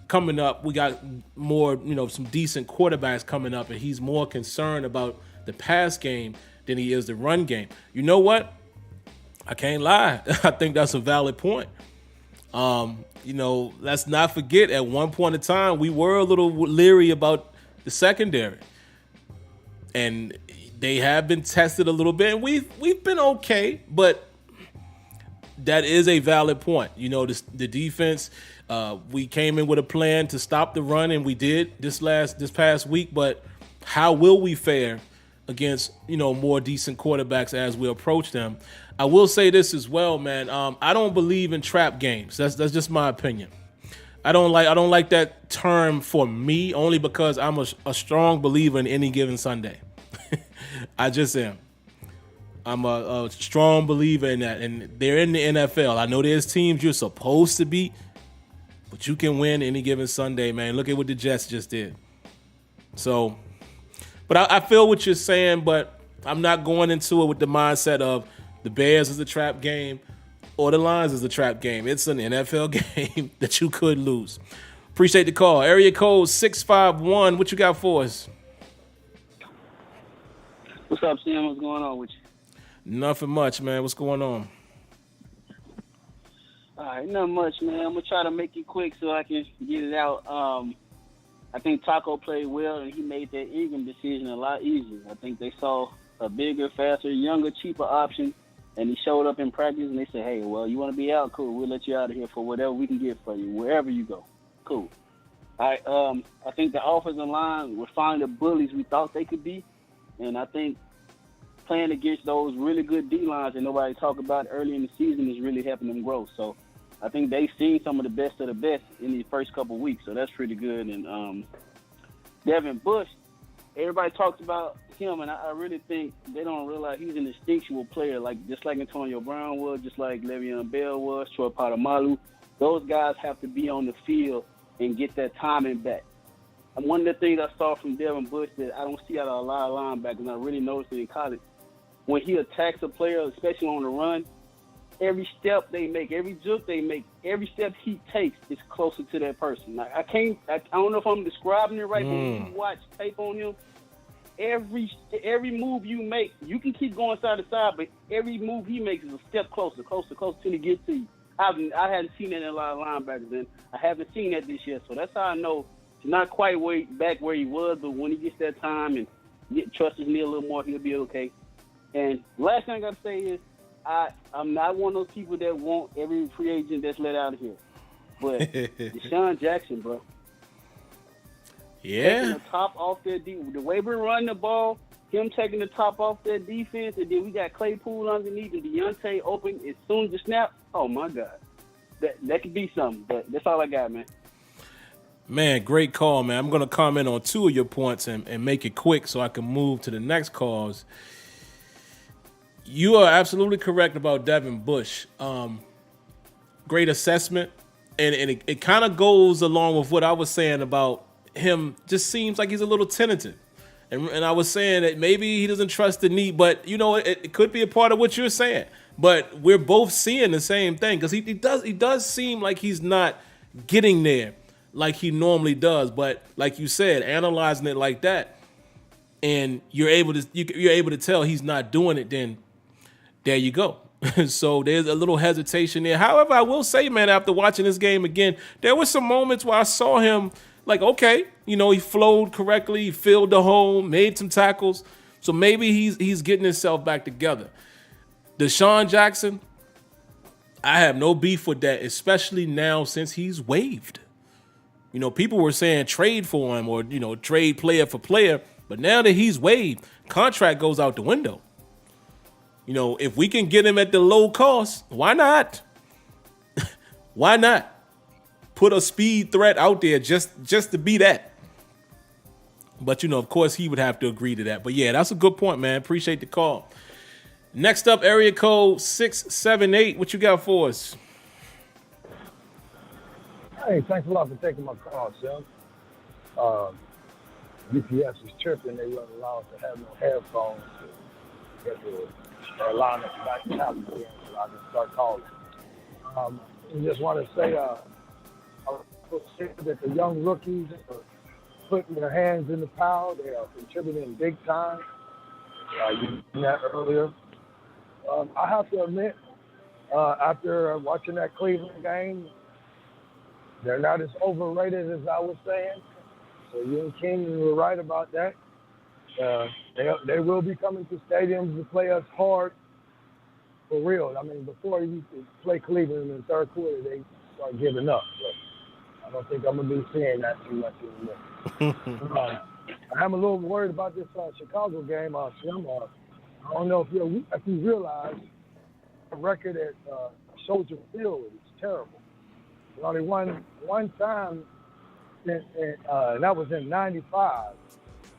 coming up. We got more, some decent quarterbacks coming up, and he's more concerned about the pass game than he is the run game. You know what? I can't lie. I think that's a valid point. Let's not forget at one point in time, we were a little leery about the secondary, and they have been tested a little bit, and we've been okay, but that is a valid point. The defense, we came in with a plan to stop the run, and we did this past week, but how will we fare against, more decent quarterbacks as we approach them. I will say this as well, man. I don't believe in trap games. That's just my opinion. I don't like that term for me, only because I'm a strong believer in any given Sunday. I just am. I'm a strong believer in that, and they're in the NFL. I know there's teams you're supposed to beat, but you can win any given Sunday, man. Look at what the Jets just did. So, but I feel what you're saying, but I'm not going into it with the mindset of the Bears is a trap game or the Lions is a trap game. It's an NFL game that you could lose. Appreciate the call. Area code 651. What you got for us? What's up, Sam? What's going on with you? Nothing much, man. What's going on? All right, not much, man. I'm going to try to make it quick so I can get it out. I think Taco played well, and he made that Ingram decision a lot easier. I think they saw a bigger, faster, younger, cheaper option, and he showed up in practice, and they said, hey, well, you want to be out? Cool. We'll let you out of here for whatever we can get for you, wherever you go. Cool. All right, I think the offensive line were finally the bullies we thought they could be, and I think playing against those really good D-lines that nobody talked about early in the season is really helping them grow. So I think they've seen some of the best of the best in these first couple of weeks, so that's pretty good. And Devon Bush, everybody talks about him, and I really think they don't realize he's an instinctual player, just like Antonio Brown was, just like Le'Veon Bell was, Troy Polamalu. Those guys have to be on the field and get that timing back. And one of the things I saw from Devon Bush that I don't see out of a lot of linebackers, and I really noticed it in college, when he attacks a player, especially on the run, every step they make, every juke they make, every step he takes is closer to that person. Like I don't know if I'm describing it right, but when you watch tape on him, every move you make, you can keep going side to side, but every move he makes is a step closer till he gets to you. I hadn't seen that in a lot of linebackers, and I haven't seen that this year, so that's how I know he's not quite back where he was, but when he gets that time and trusts his knee a little more, he'll be okay. And last thing I got to say is, I'm not one of those people that want every free agent that's let out of here. But Deshaun Jackson, bro. Yeah. Taking the top off their defense. The way we're running the ball, him taking the top off their defense, and then we got Claypool underneath and Deontay open as soon as the snap. Oh, my God. That could be something. But that's all I got, man. Man, great call, man. I'm going to comment on two of your points and make it quick so I can move to the next calls. You are absolutely correct about Devon Bush. Great assessment. And it kind of goes along with what I was saying about him. Just seems like he's a little tentative. And I was saying that maybe he doesn't trust the knee, but, it could be a part of what you're saying. But we're both seeing the same thing because he does seem like he's not getting there like he normally does. But like you said, analyzing it like that, and you're able to tell he's not doing it, then there you go. So there's a little hesitation there. However, I will say, man, after watching this game again, there were some moments where I saw him like, okay, he flowed correctly, he filled the hole, made some tackles. So maybe he's getting himself back together. Deshaun Jackson, I have no beef with that, especially now since he's waived. People were saying trade for him or, trade player for player. But now that he's waived, contract goes out the window. If we can get him at the low cost, why not? Why not put a speed threat out there just to be that? But, of course, he would have to agree to that. But, yeah, that's a good point, man. Appreciate the call. Next up, area code 678. What you got for us? Hey, thanks a lot for taking my call, Sam. UPS is tripping. They won't allow us to have no headphones. They're allowing us back to happen again, so I just start calling. I just want to say, I would say that the young rookies are putting their hands in the pile. They are contributing big time. You mentioned that earlier. I have to admit, after watching that Cleveland game, they're not as overrated as I was saying. So you and King were right about that. They will be coming to stadiums to play us hard for real. I mean, before you play Cleveland in the third quarter, they start giving up. But I don't think I'm going to be seeing that too much anymore. I'm a little worried about this Chicago game. Sim. I don't know if you realize the record at Soldier Field is terrible. There's only one time, and that was in '95,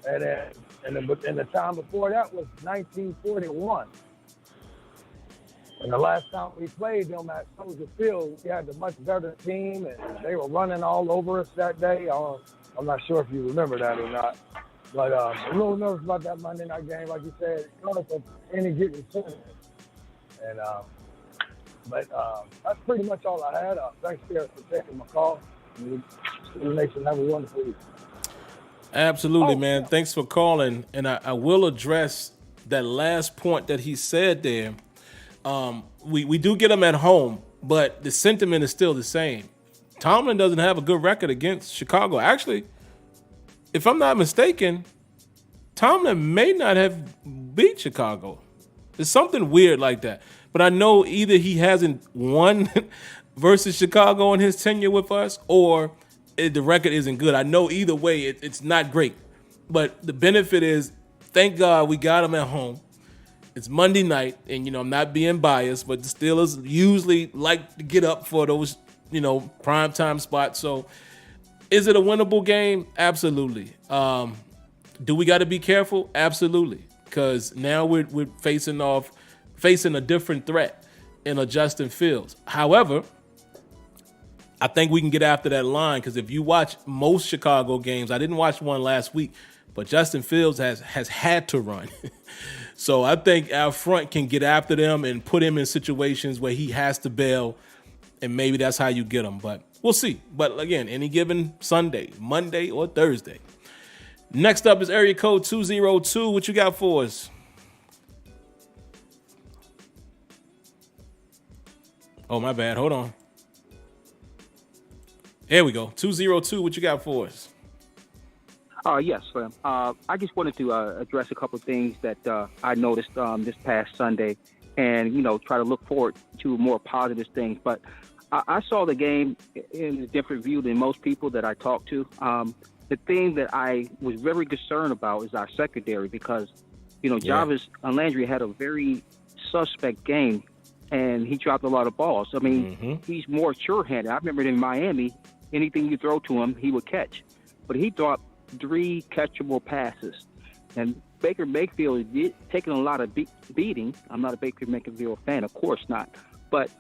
and the time before that was 1941. And the last time we played them at Soldier Field, we had a much better team, and they were running all over us that day. I'm not sure if you remember that or not. But I'm a little nervous about that Monday night game. Like you said, it's not of any given tournament. And, but that's pretty much all I had. Thanks, Garrett, for taking my call. Steelers Nation, have a wonderful week. Absolutely, man. Thanks for calling. And I will address that last point that he said there. We do get them at home, but the sentiment is still the same. Tomlin doesn't have a good record against Chicago. Actually, if I'm not mistaken, Tomlin may not have beat Chicago. There's something weird like that. But I know either he hasn't won versus Chicago in his tenure with us, or the record isn't good. I know either way it's not great. But the benefit is, thank God we got him at home. It's Monday night, and, I'm not being biased, but the Steelers usually like to get up for those, primetime spots. So is it a winnable game? Absolutely. Do we got to be careful? Absolutely. Because now we're facing a different threat in a Justin Fields. However, I think we can get after that line, because if you watch most Chicago games, I didn't watch one last week, but Justin Fields has had to run. So I think our front can get after them and put him in situations where he has to bail, and maybe that's how you get him. But we'll see. But again, any given Sunday, Monday, or Thursday. Next up is area code 202. What you got for us? Oh, my bad. Hold on. There we go. 202. What you got for us? Yes, Slim. I just wanted to address a couple of things that I noticed this past Sunday, and try to look forward to more positive things. But I saw the game in a different view than most people that I talked to. The thing that I was very concerned about is our secondary, because Jarvis Landry had a very suspect game, and he dropped a lot of balls. I mean, he's more sure-handed. I remember in Miami, anything you throw to him, he would catch. But he dropped 3 catchable passes. And Baker Mayfield is taking a lot of beating. I'm not a Baker Mayfield fan, of course not. But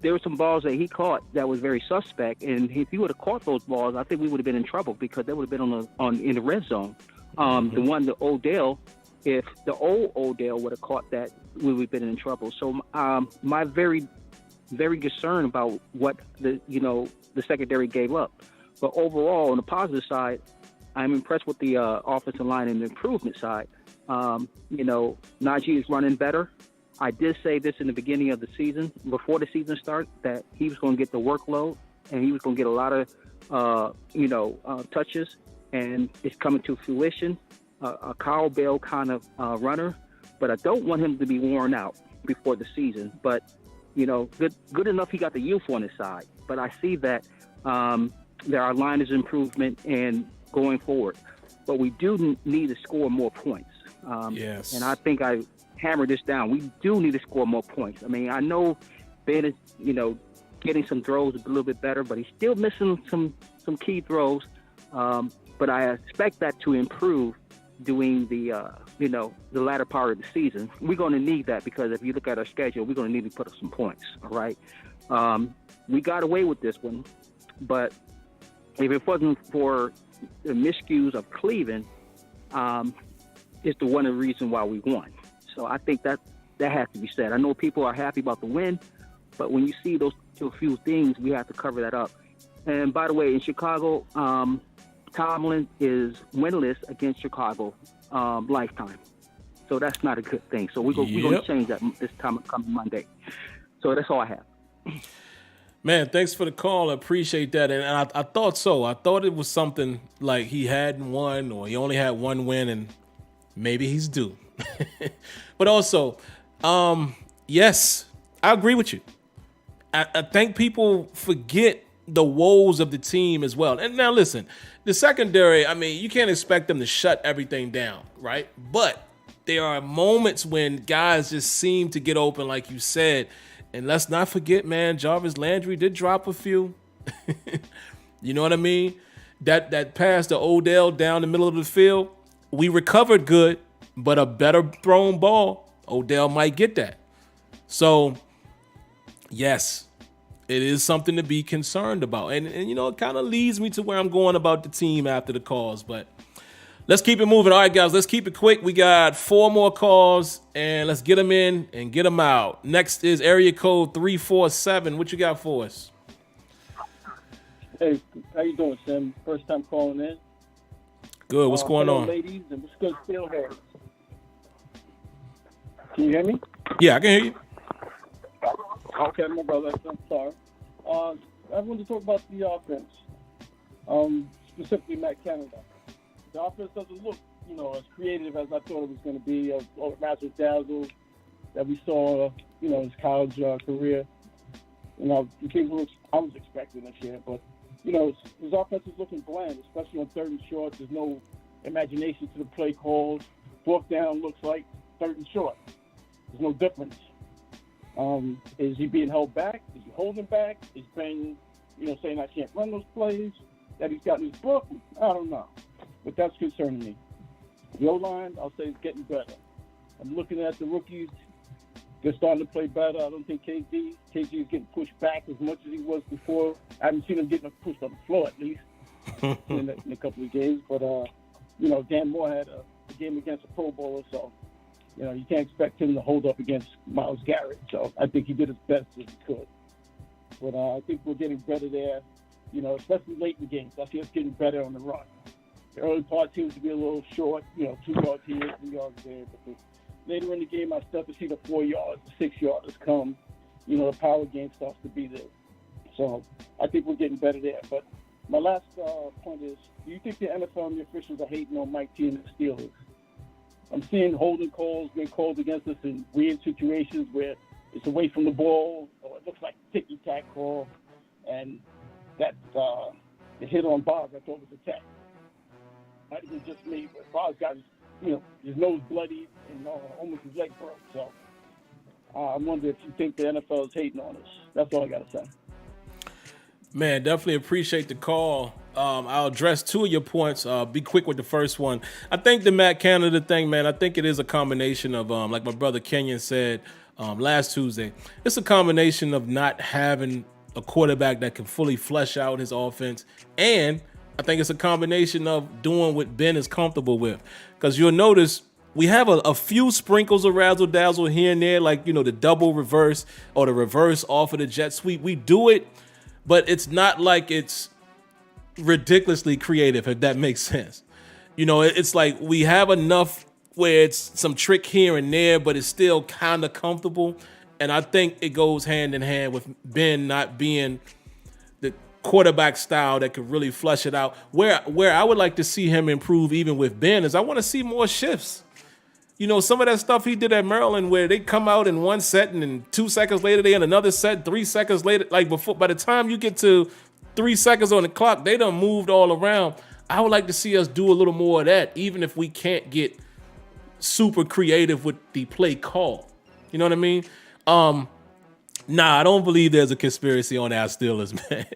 there were some balls that he caught that was very suspect. And if he would have caught those balls, I think we would have been in trouble, because they would have been in the red zone. The one that Odell, if the old Odell would have caught that, we would have been in trouble. So my very, very concerned about what the secondary gave up. But overall, on the positive side, I'm impressed with the offensive line and the improvement side. Najee is running better. I did say this in the beginning of the season, before the season started, that he was going to get the workload and he was going to get a lot of, touches, and it's coming to fruition. A Kyle Bell kind of runner, but I don't want him to be worn out before the season. But, good enough he got the youth on his side. But I see that our line is improvement and going forward. But we do need to score more points. Yes. And I think I hammered this down. We do need to score more points. I mean, I know Ben is, getting some throws a little bit better, but he's still missing some key throws. But I expect that to improve during the latter part of the season. We're going to need that, because if you look at our schedule, we're going to need to put up some points. All right. We got away with this one, but if it wasn't for the miscues of Cleveland, it's the one of the reasons why we won. So I think that has to be said. I know people are happy about the win, but when you see those few things, we have to cover that up. And by the way, in Chicago, Tomlin is winless against Chicago lifetime. So that's not a good thing. So we're going to change that this time coming Monday. So that's all I have. Man, thanks for the call. I appreciate that. And I thought so. I thought it was something like he hadn't won, or he only had one win, and maybe he's due. But also, yes, I agree with you. I think people forget the woes of the team as well. And now listen, the secondary, I mean, you can't expect them to shut everything down, right? But there are moments when guys just seem to get open, like you said. And let's not forget, man, Jarvis Landry did drop a few. You know what I mean? That pass to Odell down the middle of the field, we recovered good, but a better thrown ball, Odell might get that. So, yes, it is something to be concerned about. And you know, it kind of leads me to where I'm going about the team after the calls. But let's keep it moving. All right, guys, let's keep it quick. We got 4 more calls, and let's get them in and get them out. Next is area code 347. What you got for us? Hey, how you doing, Sim? First time calling in. Good. What's going hello, on? Ladies, and what's good, Steelheads? Can you hear me? Yeah, I can hear you. Okay, my brother. I'm sorry. I wanted to talk about the offense, specifically Matt Canada. The offense doesn't look, as creative as I thought it was going to be. All the razzle dazzle that we saw, in his college career. The things I was expecting this year, but his offense is looking bland, especially on 3rd and short. There's no imagination to the play calls. 4th down looks like 3rd and short. There's no difference. Is he being held back? Is he holding back? Is Ben, saying I can't run those plays that he's got in his book? I don't know. But that's concerning me. The O-line, I'll say, is getting better. I'm looking at the rookies. They're starting to play better. I don't think KG is getting pushed back as much as he was before. I haven't seen him getting pushed on the floor, at least, in a couple of games. But, Dan Moore had a game against a Pro Bowler, so, you can't expect him to hold up against Myles Garrett. So I think he did his best as he could. But I think we're getting better there, especially late in the games. I see us getting better on the run. The early part seems to be a little short, 2 yards here, 3 yards there. But later in the game, I start to see the 4 yards, the 6 yarders come. The power game starts to be there. So I think we're getting better there. But my last point is, do you think the NFL and the officials are hating on Mike T and the Steelers? I'm seeing holding calls being called against us in weird situations where it's away from the ball, or it looks like a ticky-tack call. And that the hit on Bob, I thought was a tech. Might have been just me, but Bob's got his nose bloody and almost his leg broke. So I wonder if you think the NFL is hating on us. That's all I got to say. Man, definitely appreciate the call. I'll address 2 of your points. Be quick with the first one. I think the Matt Canada thing, man, I think it is a combination of, like my brother Kenyon said last Tuesday, it's a combination of not having a quarterback that can fully flesh out his offense, and I think it's a combination of doing what Ben is comfortable with. Because you'll notice we have a few sprinkles of razzle-dazzle here and there, like, the double reverse or the reverse off of the jet sweep. We do it, but it's not like it's ridiculously creative, if that makes sense. It's like we have enough where it's some trick here and there, but it's still kind of comfortable. And I think it goes hand in hand with Ben not being the quarterback style that could really flush it out. Where I would like to see him improve even with Ben is I want to see more shifts. Some of that stuff he did at Maryland where they come out in 1 set and then 2 seconds later they in another set, 3 seconds later, like before, by the time you get to 3 seconds on the clock, they done moved all around. I would like to see us do a little more of that, even if we can't get super creative with the play call. You know what I mean? Nah, I don't believe there's a conspiracy on our Steelers, man.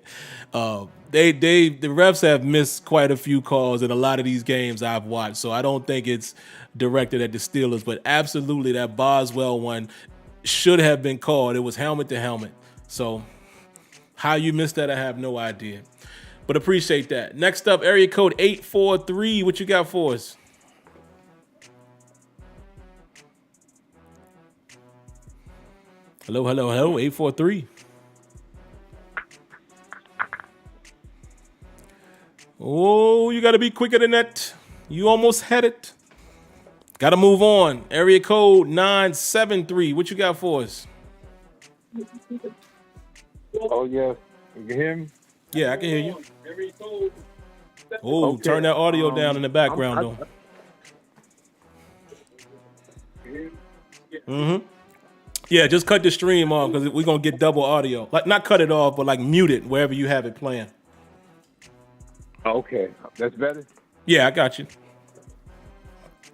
The refs have missed quite a few calls in a lot of these games I've watched, so I don't think it's directed at the Steelers, but absolutely that Boswell one should have been called. It was helmet to helmet. So how you missed that, I have no idea. But appreciate that. Next up, area code 843. What you got for us? Hello, 843. Oh, you got to be quicker than that. You almost had it. Got to move on. Area code 973. What you got for us? Oh, yes. You can hear me? Yeah, I can hear you. Oh, okay. Turn that audio down in the background, though. Yeah, just cut the stream off because we're going to get double audio. Like, not cut it off, but like mute it wherever you have it playing. Okay, that's better. Yeah, I got you.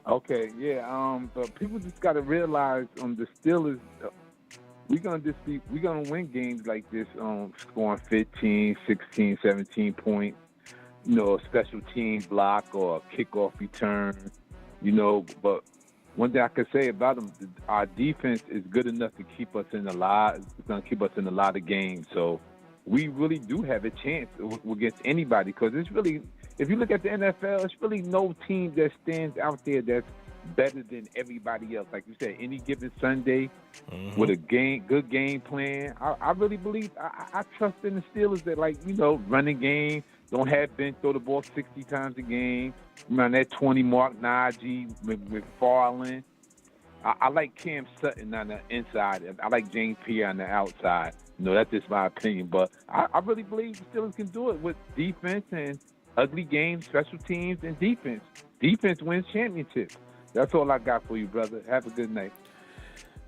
Okay, yeah. But people just got to realize the Steelers. We're gonna win games like this, scoring 15, 16, 17 points. A special team block or a kickoff return. But one thing I can say about them, our defense is good enough to keep us in a lot. It's gonna keep us in a lot of games. So we really do have a chance against anybody because it's really, if you look at the NFL, it's really no team that stands out there that's better than everybody else. Like you said, any given Sunday with a good game plan. I really believe, I trust in the Steelers that, running game, don't have Ben throw the ball 60 times a game. Around that 20 mark, Najee, McFarland. I like Cam Sutton on the inside. I like James Pierre on the outside. That's just my opinion. But I really believe the Steelers can do it with defense and ugly games, special teams, and defense. Defense wins championships. That's all I got for you, brother. Have a good night.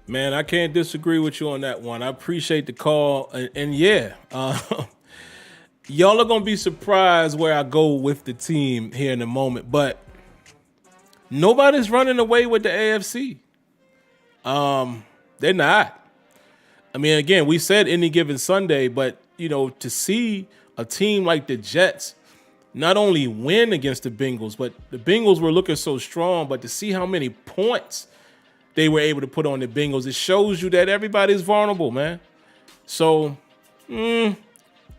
Man, I can't disagree with you on that one. I appreciate the call. And yeah, y'all are going to be surprised where I go with the team here in a moment. But nobody's running away with the AFC. They're not. I mean, again, we said any given Sunday, but, to see a team like the Jets not only win against the Bengals, but the Bengals were looking so strong, but to see how many points they were able to put on the Bengals, it shows you that everybody's vulnerable, man. So,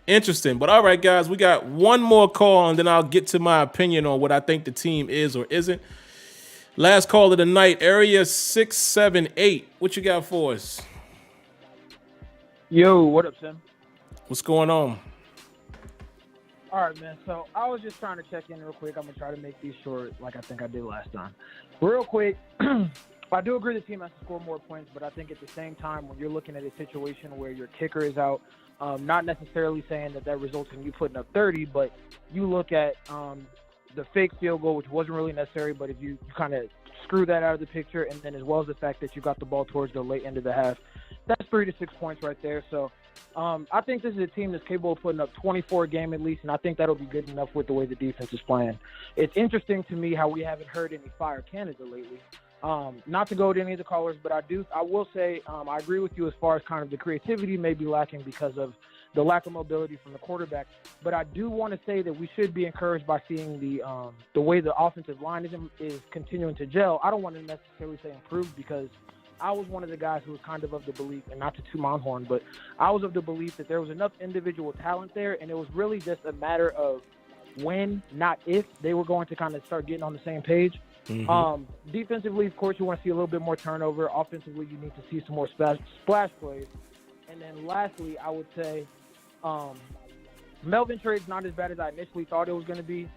interesting. But all right, guys, we got one more call, and then I'll get to my opinion on what I think the team is or isn't. Last call of the night, area 678. What you got for us? Yo, what up, Sim? What's going on? All right, man. So I was just trying to check in real quick. I'm going to try to make these short like I think I did last time. Real quick, I do agree the team has to score more points, but I think at the same time, when you're looking at a situation where your kicker is out, not necessarily saying that results in you putting up 30, but you look at the fake field goal, which wasn't really necessary, but if you kind of screw that out of the picture, and then as well as the fact that you got the ball towards the late end of the half, that's 3 to 6 points right there. So I think this is a team that's capable of putting up 24 a game at least, and I think that'll be good enough with the way the defense is playing. It's interesting to me how we haven't heard any fire Canada lately. Not to go to any of the callers, but I will say I agree with you as far as kind of the creativity may be lacking because of the lack of mobility from the quarterback. But I do want to say that we should be encouraged by seeing the way the offensive line is continuing to gel. I don't want to necessarily say improve because I was one of the guys who was kind of the belief, and not to toot my own horn, but I was of the belief that there was enough individual talent there, and it was really just a matter of when, not if, they were going to kind of start getting on the same page. Defensively, of course, you want to see a little bit more turnover. Offensively, you need to see some more splash plays. And then lastly, I would say Melvin trade's not as bad as I initially thought it was going to be.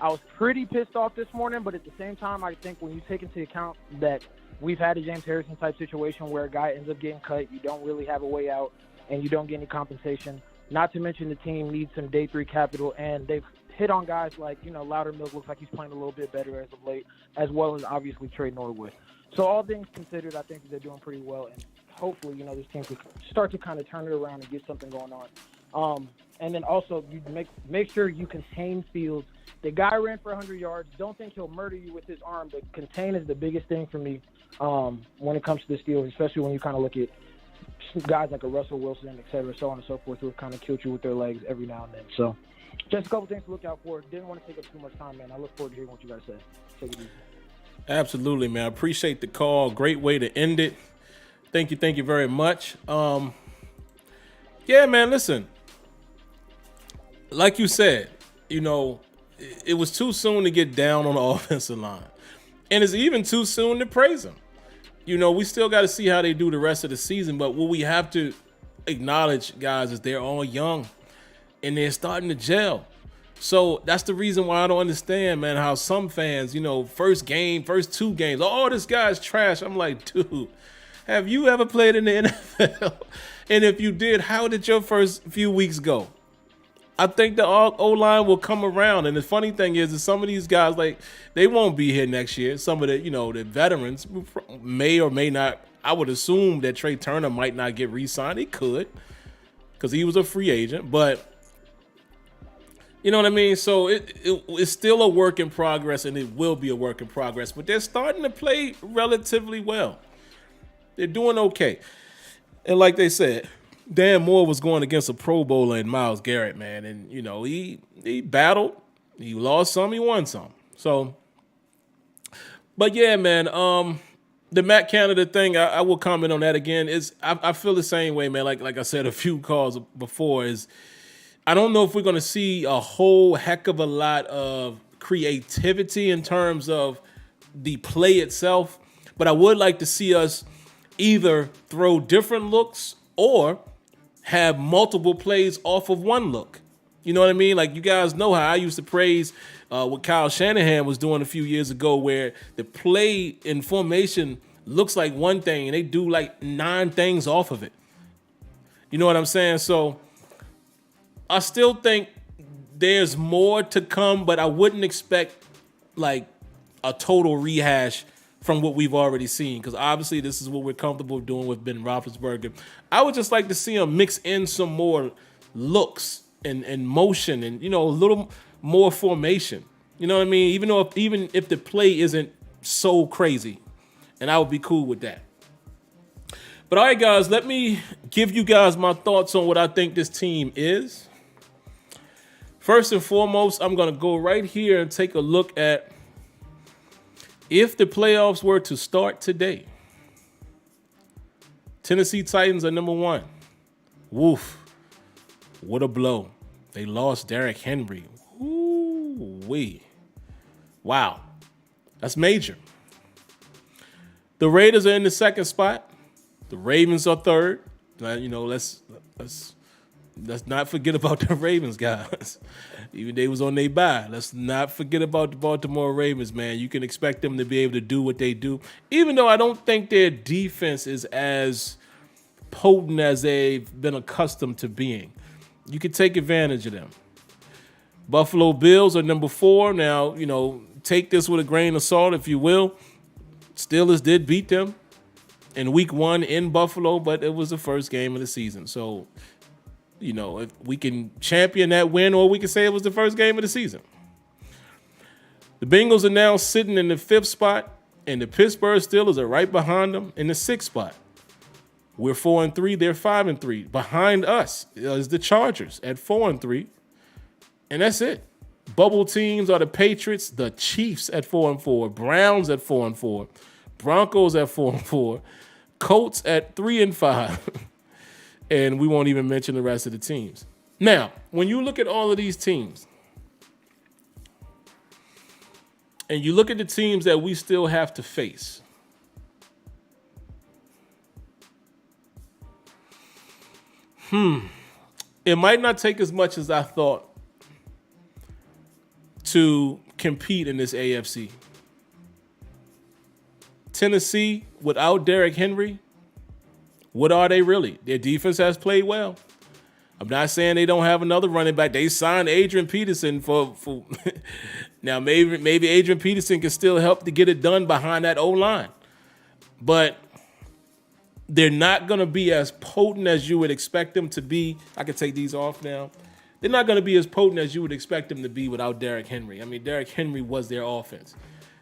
I was pretty pissed off this morning, but at the same time, I think when you take into account that we've had a James Harrison type situation where a guy ends up getting cut, you don't really have a way out, and you don't get any compensation. Not to mention the team needs some day 3 capital, and they've hit on guys like, Loudermilk looks like he's playing a little bit better as of late, as well as obviously Trey Norwood. So all things considered, I think that they're doing pretty well, and hopefully, this team could start to kind of turn it around and get something going on. And then also, you make sure you contain Fields. The guy ran for 100 yards. Don't think he'll murder you with his arm, but contain is the biggest thing for me when it comes to the Steelers, especially when you kind of look at guys like a Russell Wilson, et cetera, so on and so forth, who have kind of killed you with their legs every now and then. So just a couple things to look out for. Didn't want to take up too much time, man. I look forward to hearing what you guys say. Take it easy. Absolutely, man. I appreciate the call. Great way to end it. Thank you very much. Yeah, man, listen. Like you said, it was too soon to get down on the offensive line. And it's even too soon to praise them. We still got to see how they do the rest of the season. But what we have to acknowledge, guys, is they're all young. And they're starting to gel. So that's the reason why I don't understand, man, how some fans, first 2 games, oh, this guy's trash. I'm like, dude, have you ever played in the NFL? And if you did, how did your first few weeks go? I think the O-line will come around. And the funny thing is some of these guys, they won't be here next year. Some of the, the veterans may or may not I would assume that Trey Turner might not get re-signed. He could, because he was a free agent, but you know what I mean? So it's still a work in progress, and it will be a work in progress, but they're starting to play relatively well. They're doing okay. And like they said, Dan Moore was going against a Pro Bowler in Myles Garrett, man. And, you know, he battled. He lost some, he won some. So, but yeah, man, the Matt Canada thing, I will comment on that again. I feel the same way, man. Like I said a few calls before, is I don't know if we're going to see a whole heck of a lot of creativity in terms of the play itself, but I would like to see us either throw different looks or have multiple plays off of one look. You know what I mean? Like, you guys know how I used to praise what Kyle Shanahan was doing a few years ago, where the play in formation looks like one thing and they do like 9 things off of it. You know what I'm saying? So I still think there's more to come, but I wouldn't expect like a total rehash from what we've already seen, because obviously this is what we're comfortable doing with Ben Roethlisberger. I would just like to see him mix in some more looks and motion and, you know, a little more formation. You know what I mean? Even if the play isn't so crazy, and I would be cool with that. But all right, guys, let me give you guys my thoughts on what I think this team is. First and foremost, I'm going to go right here and take a look at if the playoffs were to start today. Tennessee Titans are number 1. Woof. What a blow. They lost Derrick Henry. Ooh-wee. Wow. That's major. The Raiders are in the 2nd spot. The Ravens are 3rd. You know, let's not forget about the Ravens, guys. Even they was on their bye. Let's not forget about the Baltimore Ravens, man. You can expect them to be able to do what they do, even though I don't think their defense is as potent as they've been accustomed to being. You can take advantage of them. Buffalo Bills are number 4. Now, you know, take this with a grain of salt, if you will. Steelers did beat them in week 1 in Buffalo, but it was the first game of the season. So, you know, if we can champion that win, or we can say it was the first game of the season. The Bengals are now sitting in the 5th spot, and the Pittsburgh Steelers are right behind them in the 6th spot. We're 4-3, they're 5-3. Behind us is the Chargers at 4-3, and that's it. Bubble teams are the Patriots, the Chiefs at 4-4, Browns at 4-4, Broncos at 4-4, Colts at 3-5. And we won't even mention the rest of the teams. Now, when you look at all of these teams, and you look at the teams that we still have to face, it might not take as much as I thought to compete in this AFC. Tennessee, without Derrick Henry, what are they really? Their defense has played well. I'm not saying they don't have another running back. They signed Adrian Peterson for now. Maybe Adrian Peterson can still help to get it done behind that O-line, but they're not going to be as potent as you would expect them to be. I can take these off now. They're not going to be as potent as you would expect them to be without Derrick Henry. I mean, Derrick Henry was their offense.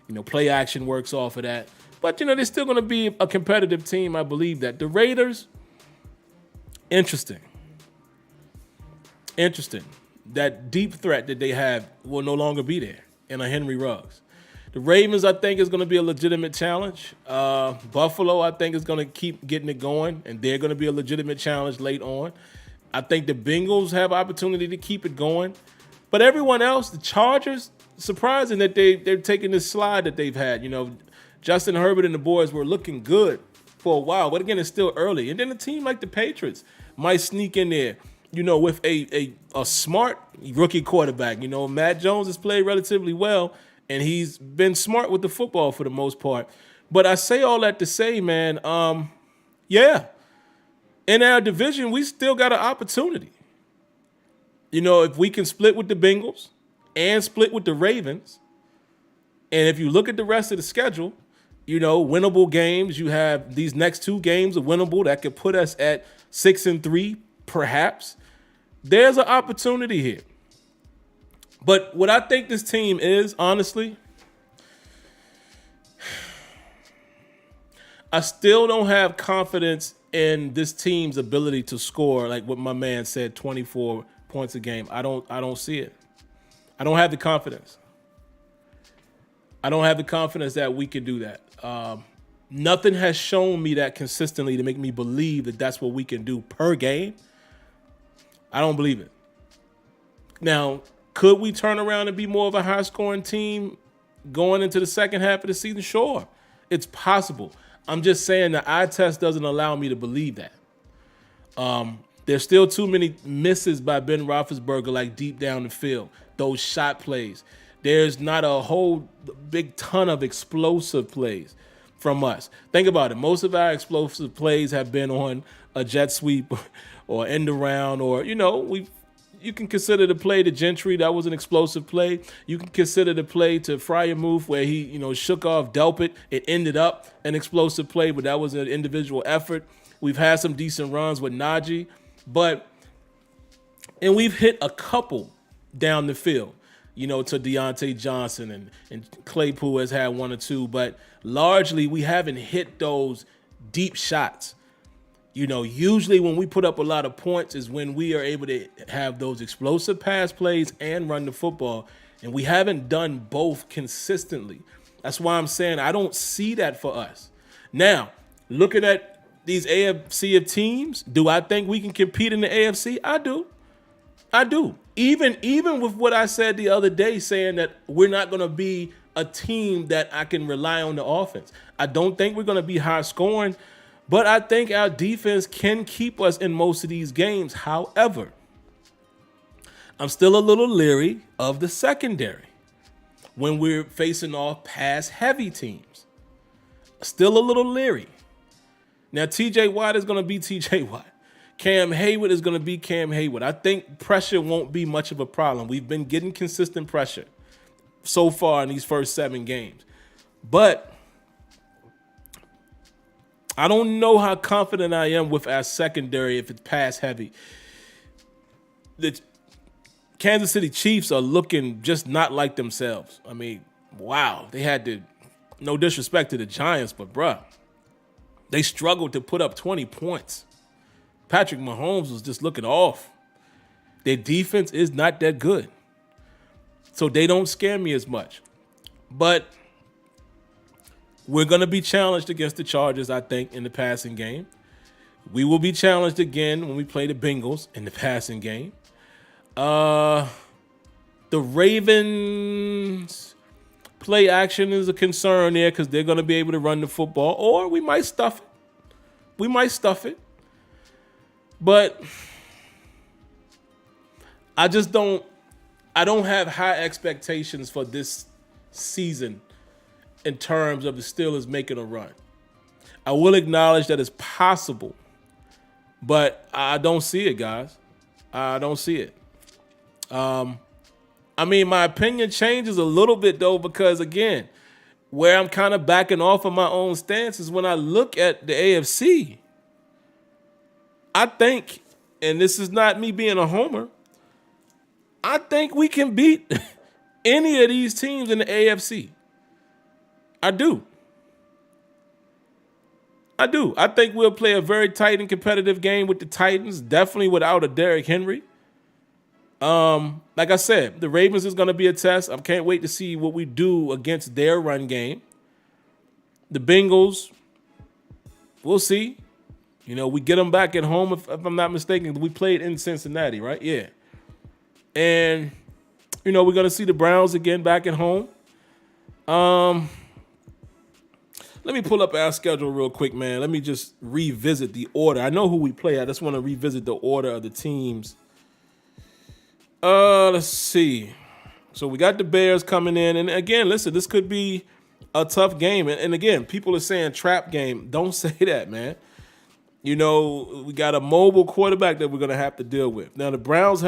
You know, play action works off of that. But, you know, they're still going to be a competitive team. I believe that. The Raiders, interesting. That deep threat that they have will no longer be there in a Henry Ruggs. The Ravens, I think, is going to be a legitimate challenge. Buffalo, I think, is going to keep getting it going, and they're going to be a legitimate challenge late on. I think the Bengals have opportunity to keep it going. But everyone else, the Chargers, surprising that they're taking this slide that they've had. You know, Justin Herbert and the boys were looking good for a while, but again, it's still early. And then a team like the Patriots might sneak in there, you know, with a smart rookie quarterback. You know, Matt Jones has played relatively well, and he's been smart with the football for the most part. But I say all that to say, man, yeah, in our division, we still got an opportunity. You know, if we can split with the Bengals and split with the Ravens, and if you look at the rest of the schedule, winnable games. You have these next 2 games are winnable that could put us at 6-3, perhaps. There's an opportunity here. But what I think this team is, honestly, I still don't have confidence in this team's ability to score, like what my man said, 24 points a game. I don't see it. I don't have the confidence. I don't have the confidence that we can do that. Nothing has shown me that consistently to make me believe that that's what we can do per game. I don't believe it. Now, could we turn around and be more of a high-scoring team going into the second half of the season? Sure, it's possible. I'm just saying the eye test doesn't allow me to believe that. There's still too many misses by Ben Roethlisberger, like deep down the field, those shot plays. There's not a whole big ton of explosive plays from us. Think about it. Most of our explosive plays have been on a jet sweep or end around, or, you can consider the play to Gentry. That was an explosive play. You can consider the play to Freiermuth where he, shook off Delpit. It ended up an explosive play, but that was an individual effort. We've had some decent runs with Najee, and we've hit a couple down the field, to Deontay Johnson, and Claypool has had 1 or 2, but largely we haven't hit those deep shots. Usually when we put up a lot of points is when we are able to have those explosive pass plays and run the football, and we haven't done both consistently. That's why I'm saying I don't see that for us. Now, looking at these AFC of teams, do I think we can compete in the AFC? I do. Even with what I said the other day, saying that we're not going to be a team that I can rely on the offense. I don't think we're going to be high scoring, but I think our defense can keep us in most of these games. However, I'm still a little leery of the secondary when we're facing off pass-heavy teams. Still a little leery. Now, T.J. Watt is going to be T.J. Watt. Cam Hayward is going to be Cam Hayward. I think pressure won't be much of a problem. We've been getting consistent pressure so far in these first 7 games. But I don't know how confident I am with our secondary if it's pass heavy. The Kansas City Chiefs are looking just not like themselves. I mean, wow. They had to, no disrespect to the Giants, but bruh, they struggled to put up 20 points. Patrick Mahomes was just looking off. Their defense is not that good. So they don't scare me as much. But we're going to be challenged against the Chargers, I think, in the passing game. We will be challenged again when we play the Bengals in the passing game. The Ravens play action is a concern there because they're going to be able to run the football, or we might stuff it. But I don't have high expectations for this season in terms of the Steelers making a run. I will acknowledge that it's possible, but I don't see it, guys. I don't see it. My opinion changes a little bit, though, because, again, where I'm kind of backing off of my own stance is when I look at the AFC. I think, and this is not me being a homer, I think we can beat any of these teams in the AFC. I do. I think we'll play a very tight and competitive game with the Titans, definitely without a Derrick Henry. Like I said, the Ravens is going to be a test. I can't wait to see what we do against their run game. The Bengals, we'll see. We get them back at home, if I'm not mistaken. We played in Cincinnati, right? Yeah. And, we're going to see the Browns again back at home. Let me pull up our schedule real quick, man. Let me just revisit the order. I know who we play. I just want to revisit the order of the teams. Let's see. So we got the Bears coming in. And again, listen, this could be a tough game. And again, people are saying trap game. Don't say that, man. We got a mobile quarterback that we're going to have to deal with. Now, the Bears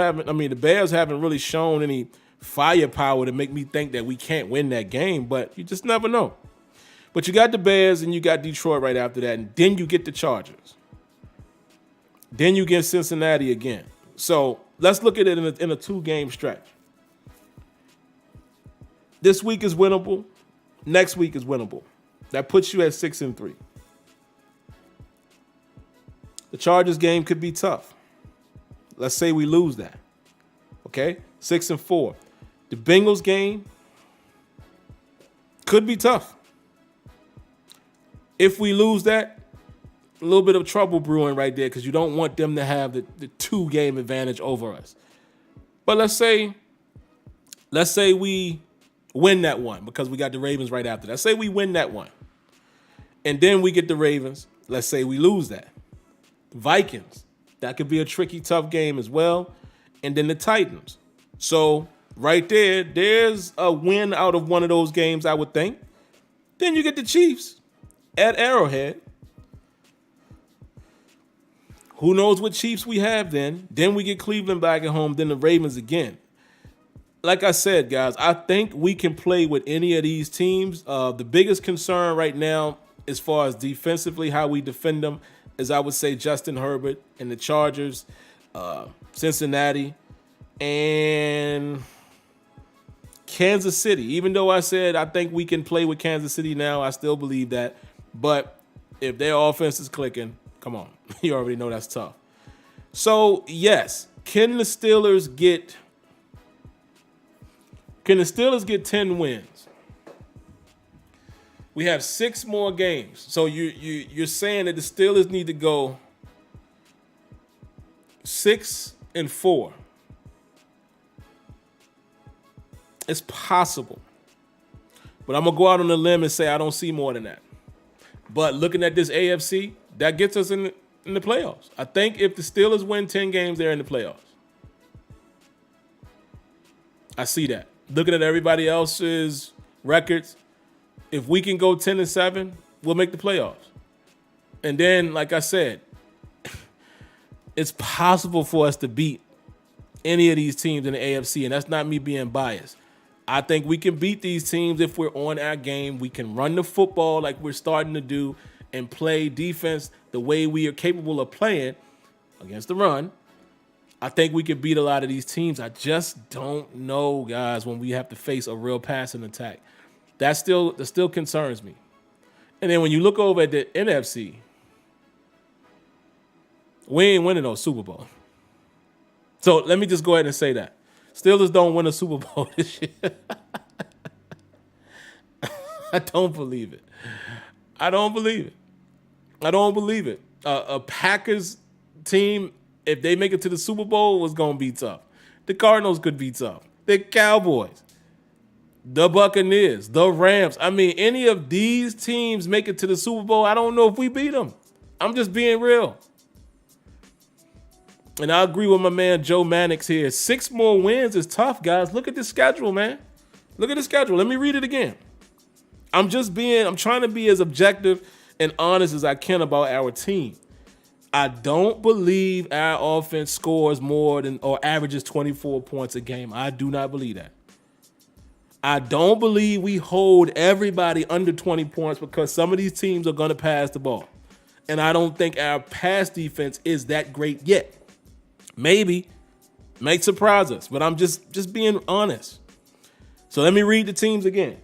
haven't really shown any firepower to make me think that we can't win that game, but you just never know. But you got the Bears and you got Detroit right after that, and then you get the Chargers. Then you get Cincinnati again. So let's look at it in a 2-game stretch. This week is winnable. Next week is winnable. That puts you at 6-3. The Chargers game could be tough. Let's say we lose that. Okay? 6-4. The Bengals game could be tough. If we lose that, a little bit of trouble brewing right there because you don't want them to have the 2-game advantage over us. But let's say we win that one because we got the Ravens right after that. Let's say we win that one. And then we get the Ravens. Let's say we lose that. Vikings. That could be a tricky, tough game as well. And then the Titans. So right there, there's a win out of one of those games, I would think. Then you get the Chiefs at Arrowhead. Who knows what Chiefs we have then. Then we get Cleveland back at home, then the Ravens again. Like I said, guys, I think we can play with any of these teams. The biggest concern right now, as far as defensively, how we defend them, is I would say Justin Herbert and the Chargers, Cincinnati, and Kansas City. Even though I said I think we can play with Kansas City now, I still believe that. But if their offense is clicking, come on. You already know that's tough. So, yes, can the Steelers get 10 wins? We have 6 more games. So you're saying that the Steelers need to go 6-4. It's possible. But I'm going to go out on a limb and say I don't see more than that. But looking at this AFC, that gets us in the playoffs. I think if the Steelers win 10 games, they're in the playoffs. I see that. Looking at everybody else's records, if we can go 10-7, we'll make the playoffs. And then, like I said, it's possible for us to beat any of these teams in the AFC, and that's not me being biased. I think we can beat these teams if we're on our game. We can run the football like we're starting to do and play defense the way we are capable of playing against the run. I think we can beat a lot of these teams. I just don't know, guys, when we have to face a real passing attack. That still concerns me. And then when you look over at the NFC, we ain't winning no Super Bowl. So let me just go ahead and say that. Steelers don't win a Super Bowl this year. I don't believe it. I don't believe it. A Packers team, if they make it to the Super Bowl, was going to be tough. The Cardinals could be tough. The Cowboys, the Buccaneers, the Rams. I mean, any of these teams make it to the Super Bowl, I don't know if we beat them. I'm just being real. And I agree with my man Joe Mannix here. 6 more wins is tough, guys. Look at the schedule, man. Look at the schedule. Let me read it again. I'm trying to be as objective and honest as I can about our team. I don't believe our offense scores more than or averages 24 points a game. I do not believe that. I don't believe we hold everybody under 20 points because some of these teams are going to pass the ball. And I don't think our pass defense is that great yet. Maybe. Might surprise us, but I'm just being honest. So let me read the teams again.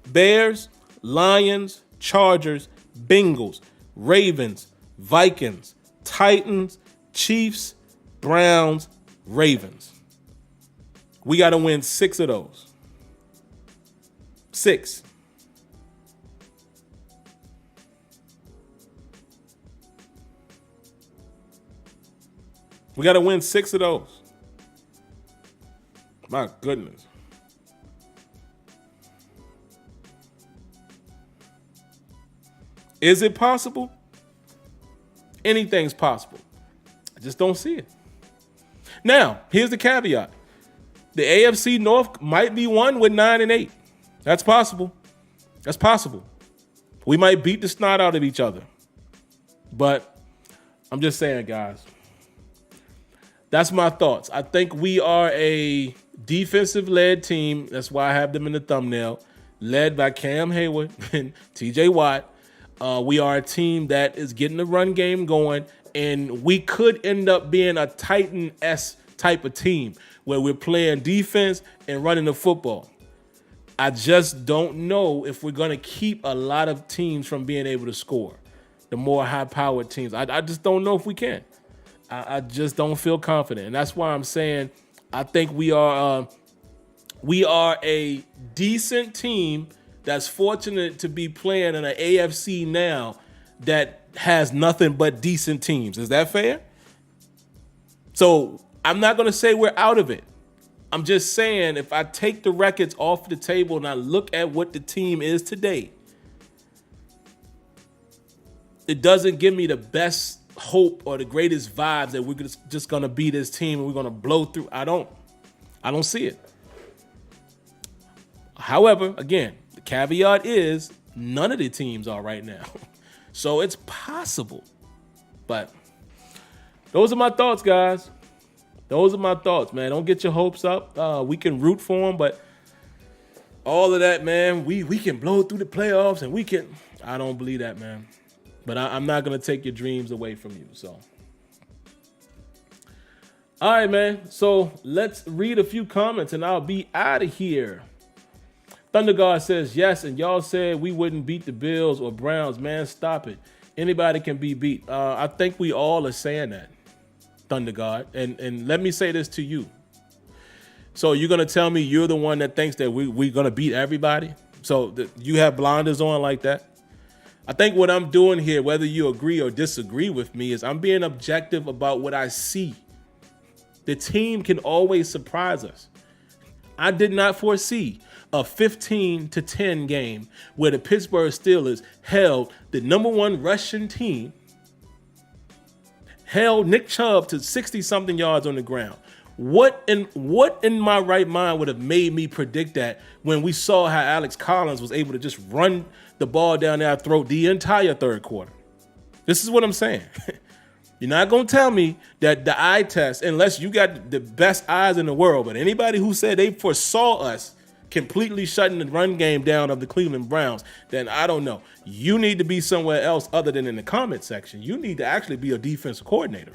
Bears, Lions, Chargers, Bengals, Ravens, Vikings, Titans, Chiefs, Browns, Ravens. We got to win 6 of those. 6. We got to win 6 of those. My goodness. Is it possible? Anything's possible. I just don't see it. Now, here's the caveat. The AFC North might be won with 9-8. That's possible. That's possible. We might beat the snot out of each other. But I'm just saying, guys. That's my thoughts. I think we are a defensive-led team. That's why I have them in the thumbnail. led by Cam Hayward and TJ Watt. We are a team that is getting the run game going, and we could end up being a Titan-esque type of team where we're playing defense and running the football. I just don't know if we're going to keep a lot of teams from being able to score, the more high-powered teams. I just don't know if we can. I just don't feel confident, and that's why I'm saying I think we are a decent team that's fortunate to be playing in an AFC now that has nothing but decent teams. Is that fair? So I'm not going to say we're out of it. I'm just saying if I take the records off the table and I look at what the team is today, it doesn't give me the best hope or the greatest vibes that we're just going to be this team and we're going to blow through. I don't see it. However, again, the caveat is none of the teams are right now. So it's possible. But those are my thoughts, guys. Those are my thoughts, man. Don't get your hopes up. We can root for them, but all of that, man, we can blow through the playoffs and we can. I don't believe that, man. But I'm not going to take your dreams away from you. So, all right, man. So let's read a few comments and I'll be out of here. Thunder God says, yes, and y'all said we wouldn't beat the Bills or Browns. Man, stop it. Anybody can be beat. I think we all are saying that, Thunder God. And let me say this to you. So you're going to tell me you're the one that thinks that we're going to beat everybody? So you have blinders on like that? I think what I'm doing here, whether you agree or disagree with me, is I'm being objective about what I see. The team can always surprise us. I did not foresee a 15-10 game where the Pittsburgh Steelers held the number one rushing team, held Nick Chubb to 60-something yards on the ground. What in my right mind would have made me predict that when we saw how Alex Collins was able to just run the ball down their throat the entire third quarter? This is what I'm saying. You're not going to tell me that the eye test, unless you got the best eyes in the world, but anybody who said they foresaw us completely shutting the run game down of the Cleveland Browns, then I don't know. You need to be somewhere else other than in the comment section. You need to actually be a defensive coordinator.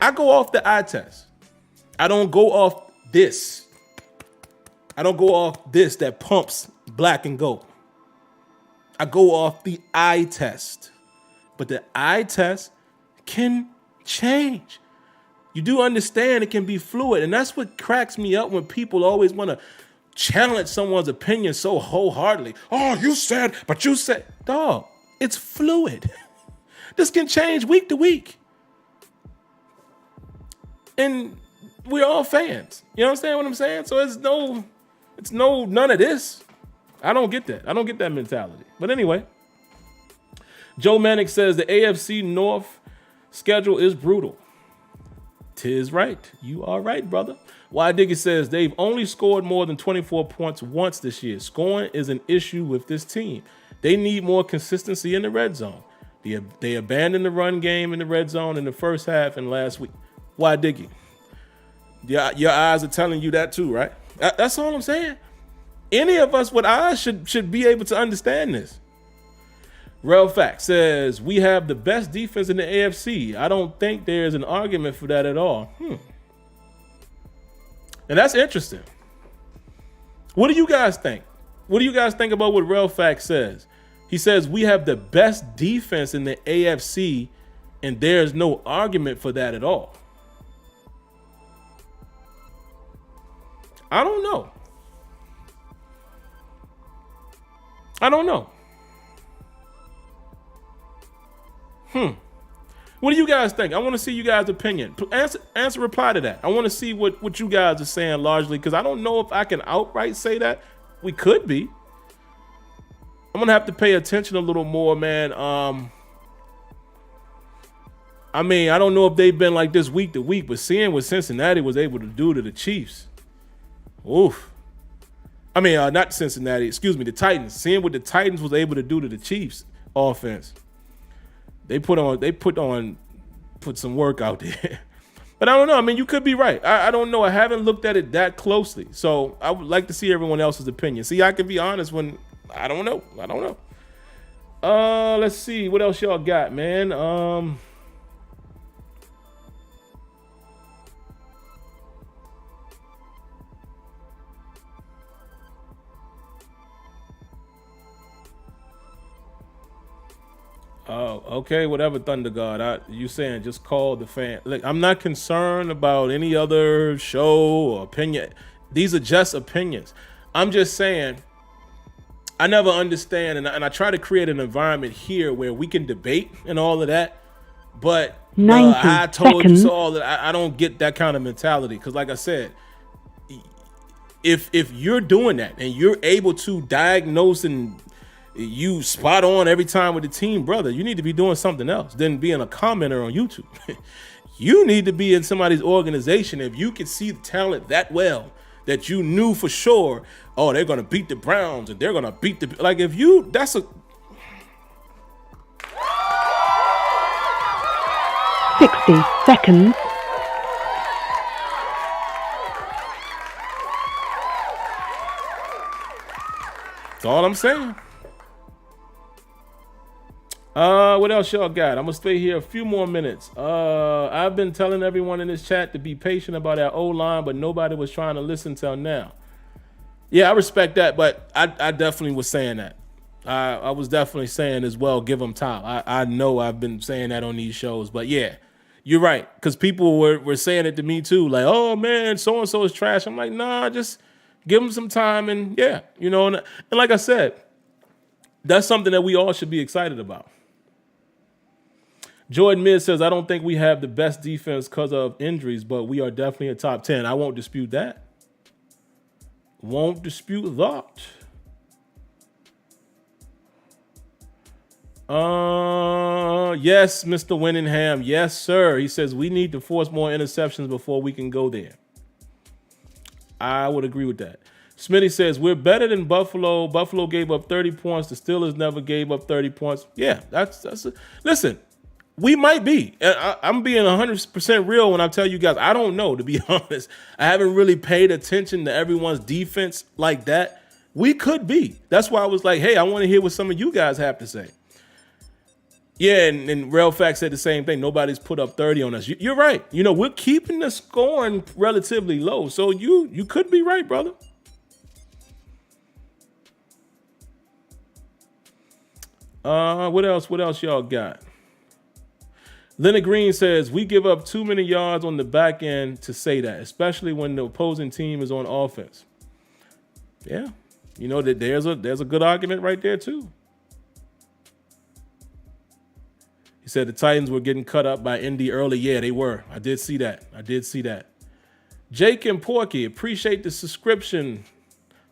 I go off the eye test. I don't go off this. I don't go off this that pumps black and gold. I go off the eye test. But the eye test can change. You do understand it can be fluid. And that's what cracks me up when people always want to challenge someone's opinion so wholeheartedly. Oh, you said, but you said. Dog, it's fluid. This can change week to week. And we're all fans. You understand what I'm saying? So it's none of this. I don't get that. I don't get that mentality. But anyway, Joe Manick says the AFC North schedule is brutal. 'Tis right. You are right, brother. Y Diggy says they've only scored more than 24 points once this year. Scoring is an issue with this team. They need more consistency in the red zone. They abandoned the run game in the red zone in the first half and last week. Y Diggy, your eyes are telling you that too, right? That's all I'm saying. Any of us with eyes should be able to understand this. Real Fact says, we have the best defense in the AFC. I don't think there's an argument for that at all. And that's interesting. What do you guys think? What do you guys think about what Real Fact says? He says, we have the best defense in the AFC, and there's no argument for that at all. I don't know. What do you guys think? I want to see you guys' opinion. Answer, reply to that. I want to see what you guys are saying largely, because I don't know if I can outright say that. We could be. I'm going to have to pay attention a little more, man. I mean, I don't know if they've been like this week to week, but seeing what Cincinnati was able to do to the Chiefs. Oof. I mean, not Cincinnati, excuse me, the Titans. Seeing what the Titans was able to do to the Chiefs offense. They put some work out there. But I don't know. I mean, you could be right. I don't know. I haven't looked at it that closely. So I would like to see everyone else's opinion. See, I can be honest when I don't know. I don't know. Let's see. What else y'all got, man? Oh, okay, whatever, Thunder God. You saying just call the fan. Look, I'm not concerned about any other show or opinion. These are just opinions. I'm just saying I never understand, and I try to create an environment here where we can debate and all of that. But I told you so. All that I don't get that kind of mentality because, like I said, if you're doing that and you're able to diagnose and you spot on every time with the team, brother, you need to be doing something else than being a commenter on YouTube. You need to be in somebody's organization if you can see the talent that well that you knew for sure, oh, they're going to beat the Browns and they're going to beat the, like if you, that's a. 60 seconds. That's all I'm saying. What else y'all got? I'm gonna stay here a few more minutes. I've been telling everyone in this chat to be patient about our O-line, but nobody was trying to listen till now. Yeah, I respect that, but I definitely was saying that. I was definitely saying as well, give them time. I know I've been saying that on these shows, but yeah, you're right. Because people were saying it to me too, like, oh man, so-and-so is trash. I'm like, nah, just give them some time and yeah, you know, and like I said, that's something that we all should be excited about. Jordan Miz says, I don't think we have the best defense because of injuries, but we are definitely a top 10. I won't dispute that. Won't dispute that. Yes, Mr. Winningham. Yes, sir. He says we need to force more interceptions before we can go there. I would agree with that. Smitty says we're better than Buffalo. Buffalo gave up 30 points. The Steelers never gave up 30 points. Yeah, listen. We might be. I'm being 100% real when I tell you guys, I don't know, to be honest. I haven't really paid attention to everyone's defense like that. We could be. That's why I was like, hey, I want to hear what some of you guys have to say. Yeah, and Real Fact said the same thing. Nobody's put up 30 on us. You're right. You know, we're keeping the scoring relatively low. So you could be right, brother. What else y'all got? Leonard Green says, we give up too many yards on the back end to say that, especially when the opposing team is on offense. Yeah, you know that there's a good argument right there too. He said the Titans were getting cut up by Indy early. Yeah, they were. I did see that. Jake and Porky, appreciate the subscription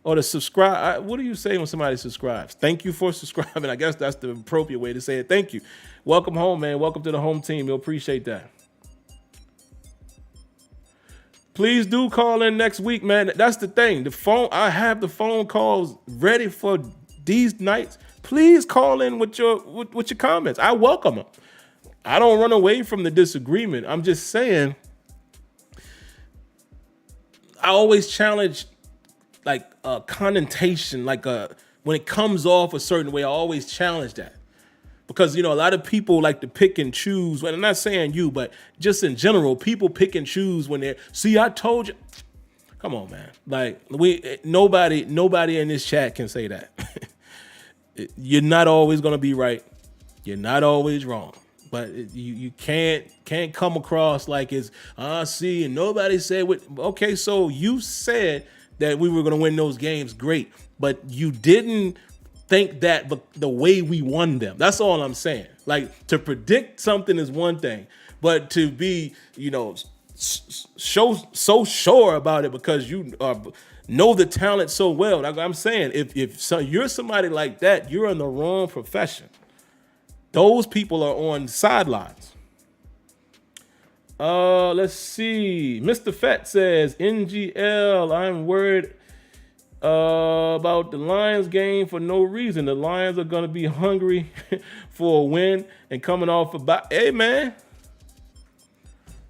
or the subscribe. What do you say when somebody subscribes? Thank you for subscribing. I guess that's the appropriate way to say it. Thank you. Welcome home, man. Welcome to the home team. You'll appreciate that. Please do call in next week, man. That's the thing. I have the phone calls ready for these nights. Please call in with your comments. I welcome them. I don't run away from the disagreement. I'm just saying I always challenge like a connotation, when it comes off a certain way, I always challenge that. Because, you know, a lot of people like to pick and choose. Well, I'm not saying you, but just in general, people pick and choose when they're, see, I told you. Come on, man. Like, nobody in this chat can say that. You're not always going to be right. You're not always wrong. But you can't come across like it's, see, and nobody said what. Okay, so you said that we were going to win those games. Great. But you didn't think that the way we won them. That's all I'm saying. Like, to predict something is one thing, but to be, you know, so sure about it because you know the talent so well. Like I'm saying, if you're somebody like that, you're in the wrong profession. Those people are on sidelines. Let's see. Mr. Fett says, NGL, I'm worried about the Lions game for no reason. The Lions are going to be hungry for a win and coming off a bye. Hey, man.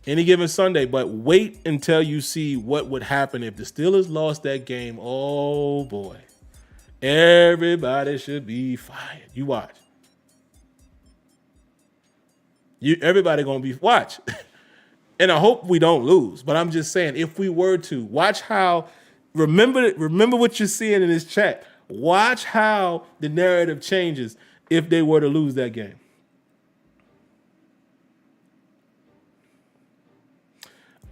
any given Sunday. But wait until you see what would happen if the Steelers lost that game. Oh, boy. Everybody should be fired. You watch. Everybody going to be, watch. And I hope we don't lose. But I'm just saying, if we were to, watch how, remember what you're seeing in this chat. Watch how the narrative changes if they were to lose that game.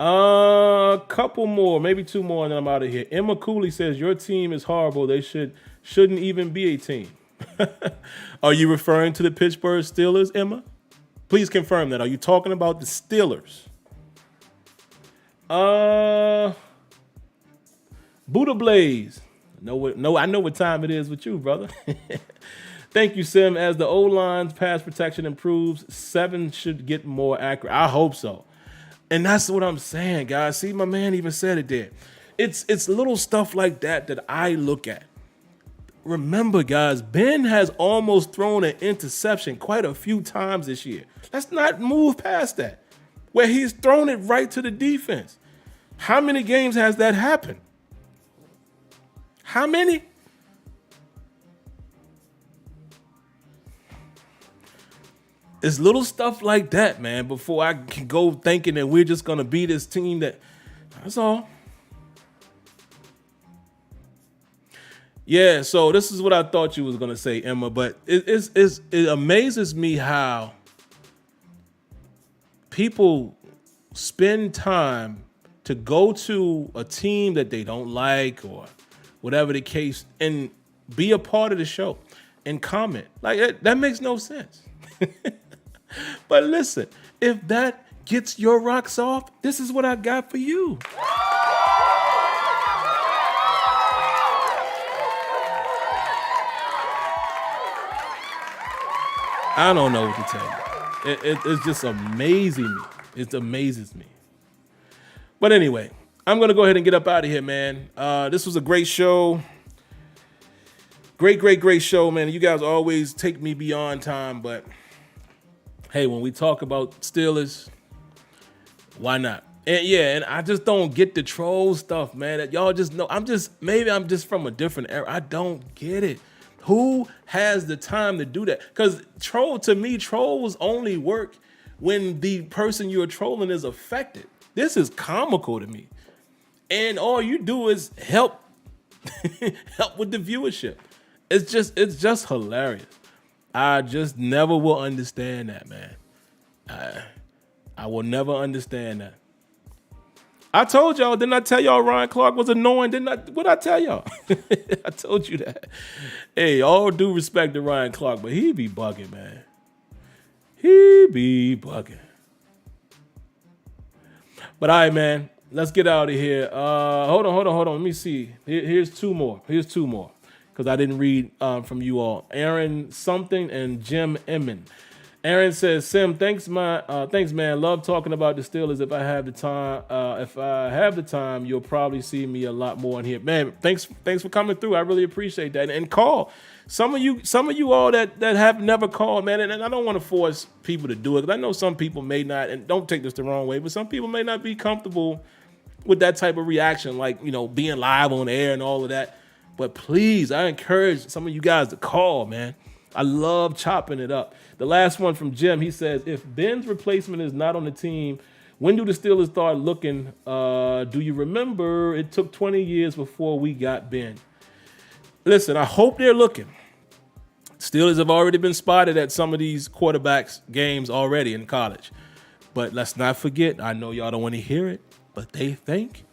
A couple more, maybe two more, and then I'm out of here. Emma Cooley says, your team is horrible. They shouldn't even be a team. Are you referring to the Pittsburgh Steelers, Emma? Please confirm that. Are you talking about the Steelers? Buddha Blaze. No, I know what time it is with you, brother. Thank you, Sim. As the O-line's pass protection improves, 7 should get more accurate. I hope so. And that's what I'm saying, guys. See, my man even said it there. It's little stuff like that I look at. Remember, guys, Ben has almost thrown an interception quite a few times this year. Let's not move past that, where he's thrown it right to the defense. How many games has that happened? How many? It's little stuff like that, man, before I can go thinking that we're just going to be this team that's all. Yeah, so this is what I thought you was going to say, Emma, but it amazes me how people spend time to go to a team that they don't like or whatever the case and be a part of the show and comment. Like, that makes no sense. But listen, if that gets your rocks off, this is what I got for you. I don't know what to tell you. It's just amazing me. It amazes me. But anyway, I'm going to go ahead and get up out of here, man. This was a great show. Great show, man. You guys always take me beyond time, but hey, when we talk about Steelers, why not? And I just don't get the troll stuff, man. That y'all just know. Maybe I'm just from a different era. I don't get it. Who has the time to do that? Because trolls only work when the person you're trolling is affected. This is comical to me. And all you do is help with the viewership. It's just hilarious. I just never will understand that, man. I will never understand that. I told y'all, didn't I tell y'all Ryan Clark was annoying? What'd I tell y'all? I told you that. Hey, all due respect to Ryan Clark, but he be bugging, man. He be bugging. But all right, man, let's get out of here. Hold on. Let me see. Here's two more. Because I didn't read from you all. Aaron something and Jim Emmon. Aaron says, Sim, thanks, man. Love talking about the Steelers. If I have the time, you'll probably see me a lot more in here. Man, thanks for coming through. I really appreciate that. And call. Some of you all that have never called, man, and I don't want to force people to do it, because I know some people may not, and don't take this the wrong way, but some people may not be comfortable with that type of reaction, like, being live on air and all of that. But please, I encourage some of you guys to call, man. I love chopping it up. The last one from Jim, he says, if Ben's replacement is not on the team, when do the Steelers start looking? Do you remember it took 20 years before we got Ben? Listen, I hope they're looking. Steelers have already been spotted at some of these quarterbacks games already in college. But let's not forget, I know y'all don't want to hear it, but they think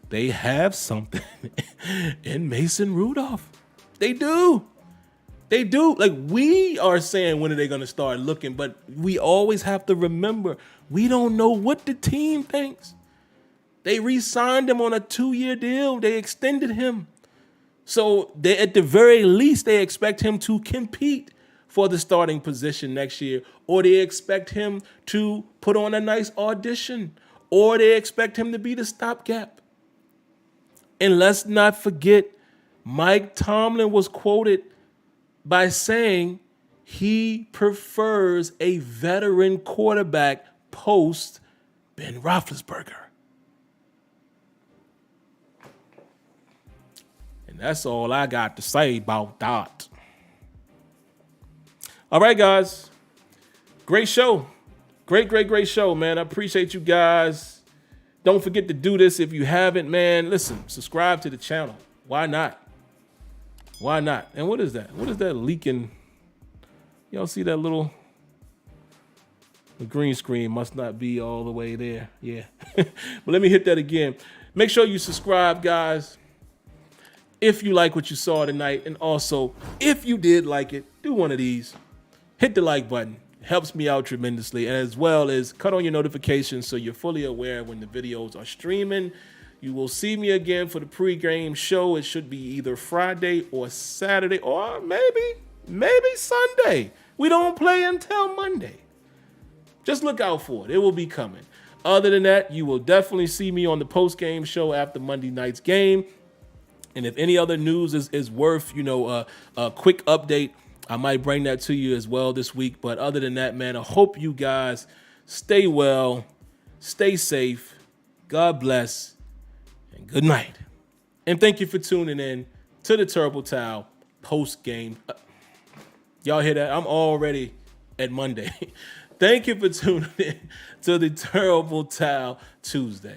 they have something in Mason Rudolph. They do. Like, we are saying, when are they going to start looking? But we always have to remember, we don't know what the team thinks. They re-signed him on a 2-year deal. They extended him. So at the very least, they expect him to compete for the starting position next year, or they expect him to put on a nice audition, or they expect him to be the stopgap. And let's not forget, Mike Tomlin was quoted by saying he prefers a veteran quarterback post Ben Roethlisberger. And that's all I got to say about that. All right, guys. Great show. Great show, man. I appreciate you guys. Don't forget to do this if you haven't, man. Listen, subscribe to the channel. Why not? Why not? And what is that? What is that leaking? Y'all see that little... The green screen must not be all the way there. Yeah. But let me hit that again. Make sure you subscribe, guys, if you like what you saw tonight. And also, if you did like it, do one of these. Hit the like button. It helps me out tremendously. And as well as cut on your notifications so you're fully aware when the videos are streaming. You will see me again for the pregame show. It should be either Friday or Saturday or maybe Sunday. We don't play until Monday. Just look out for it. It will be coming. Other than that, you will definitely see me on the post-game show after Monday night's game. And if any other news is worth, a quick update, I might bring that to you as well this week. But other than that, man, I hope you guys stay well, stay safe. God bless, and good night. And thank you for tuning in to the Turbo Towel post-game. Y'all hear that? I'm already at Monday. Thank you for tuning in to the Terrible Towel Tuesday.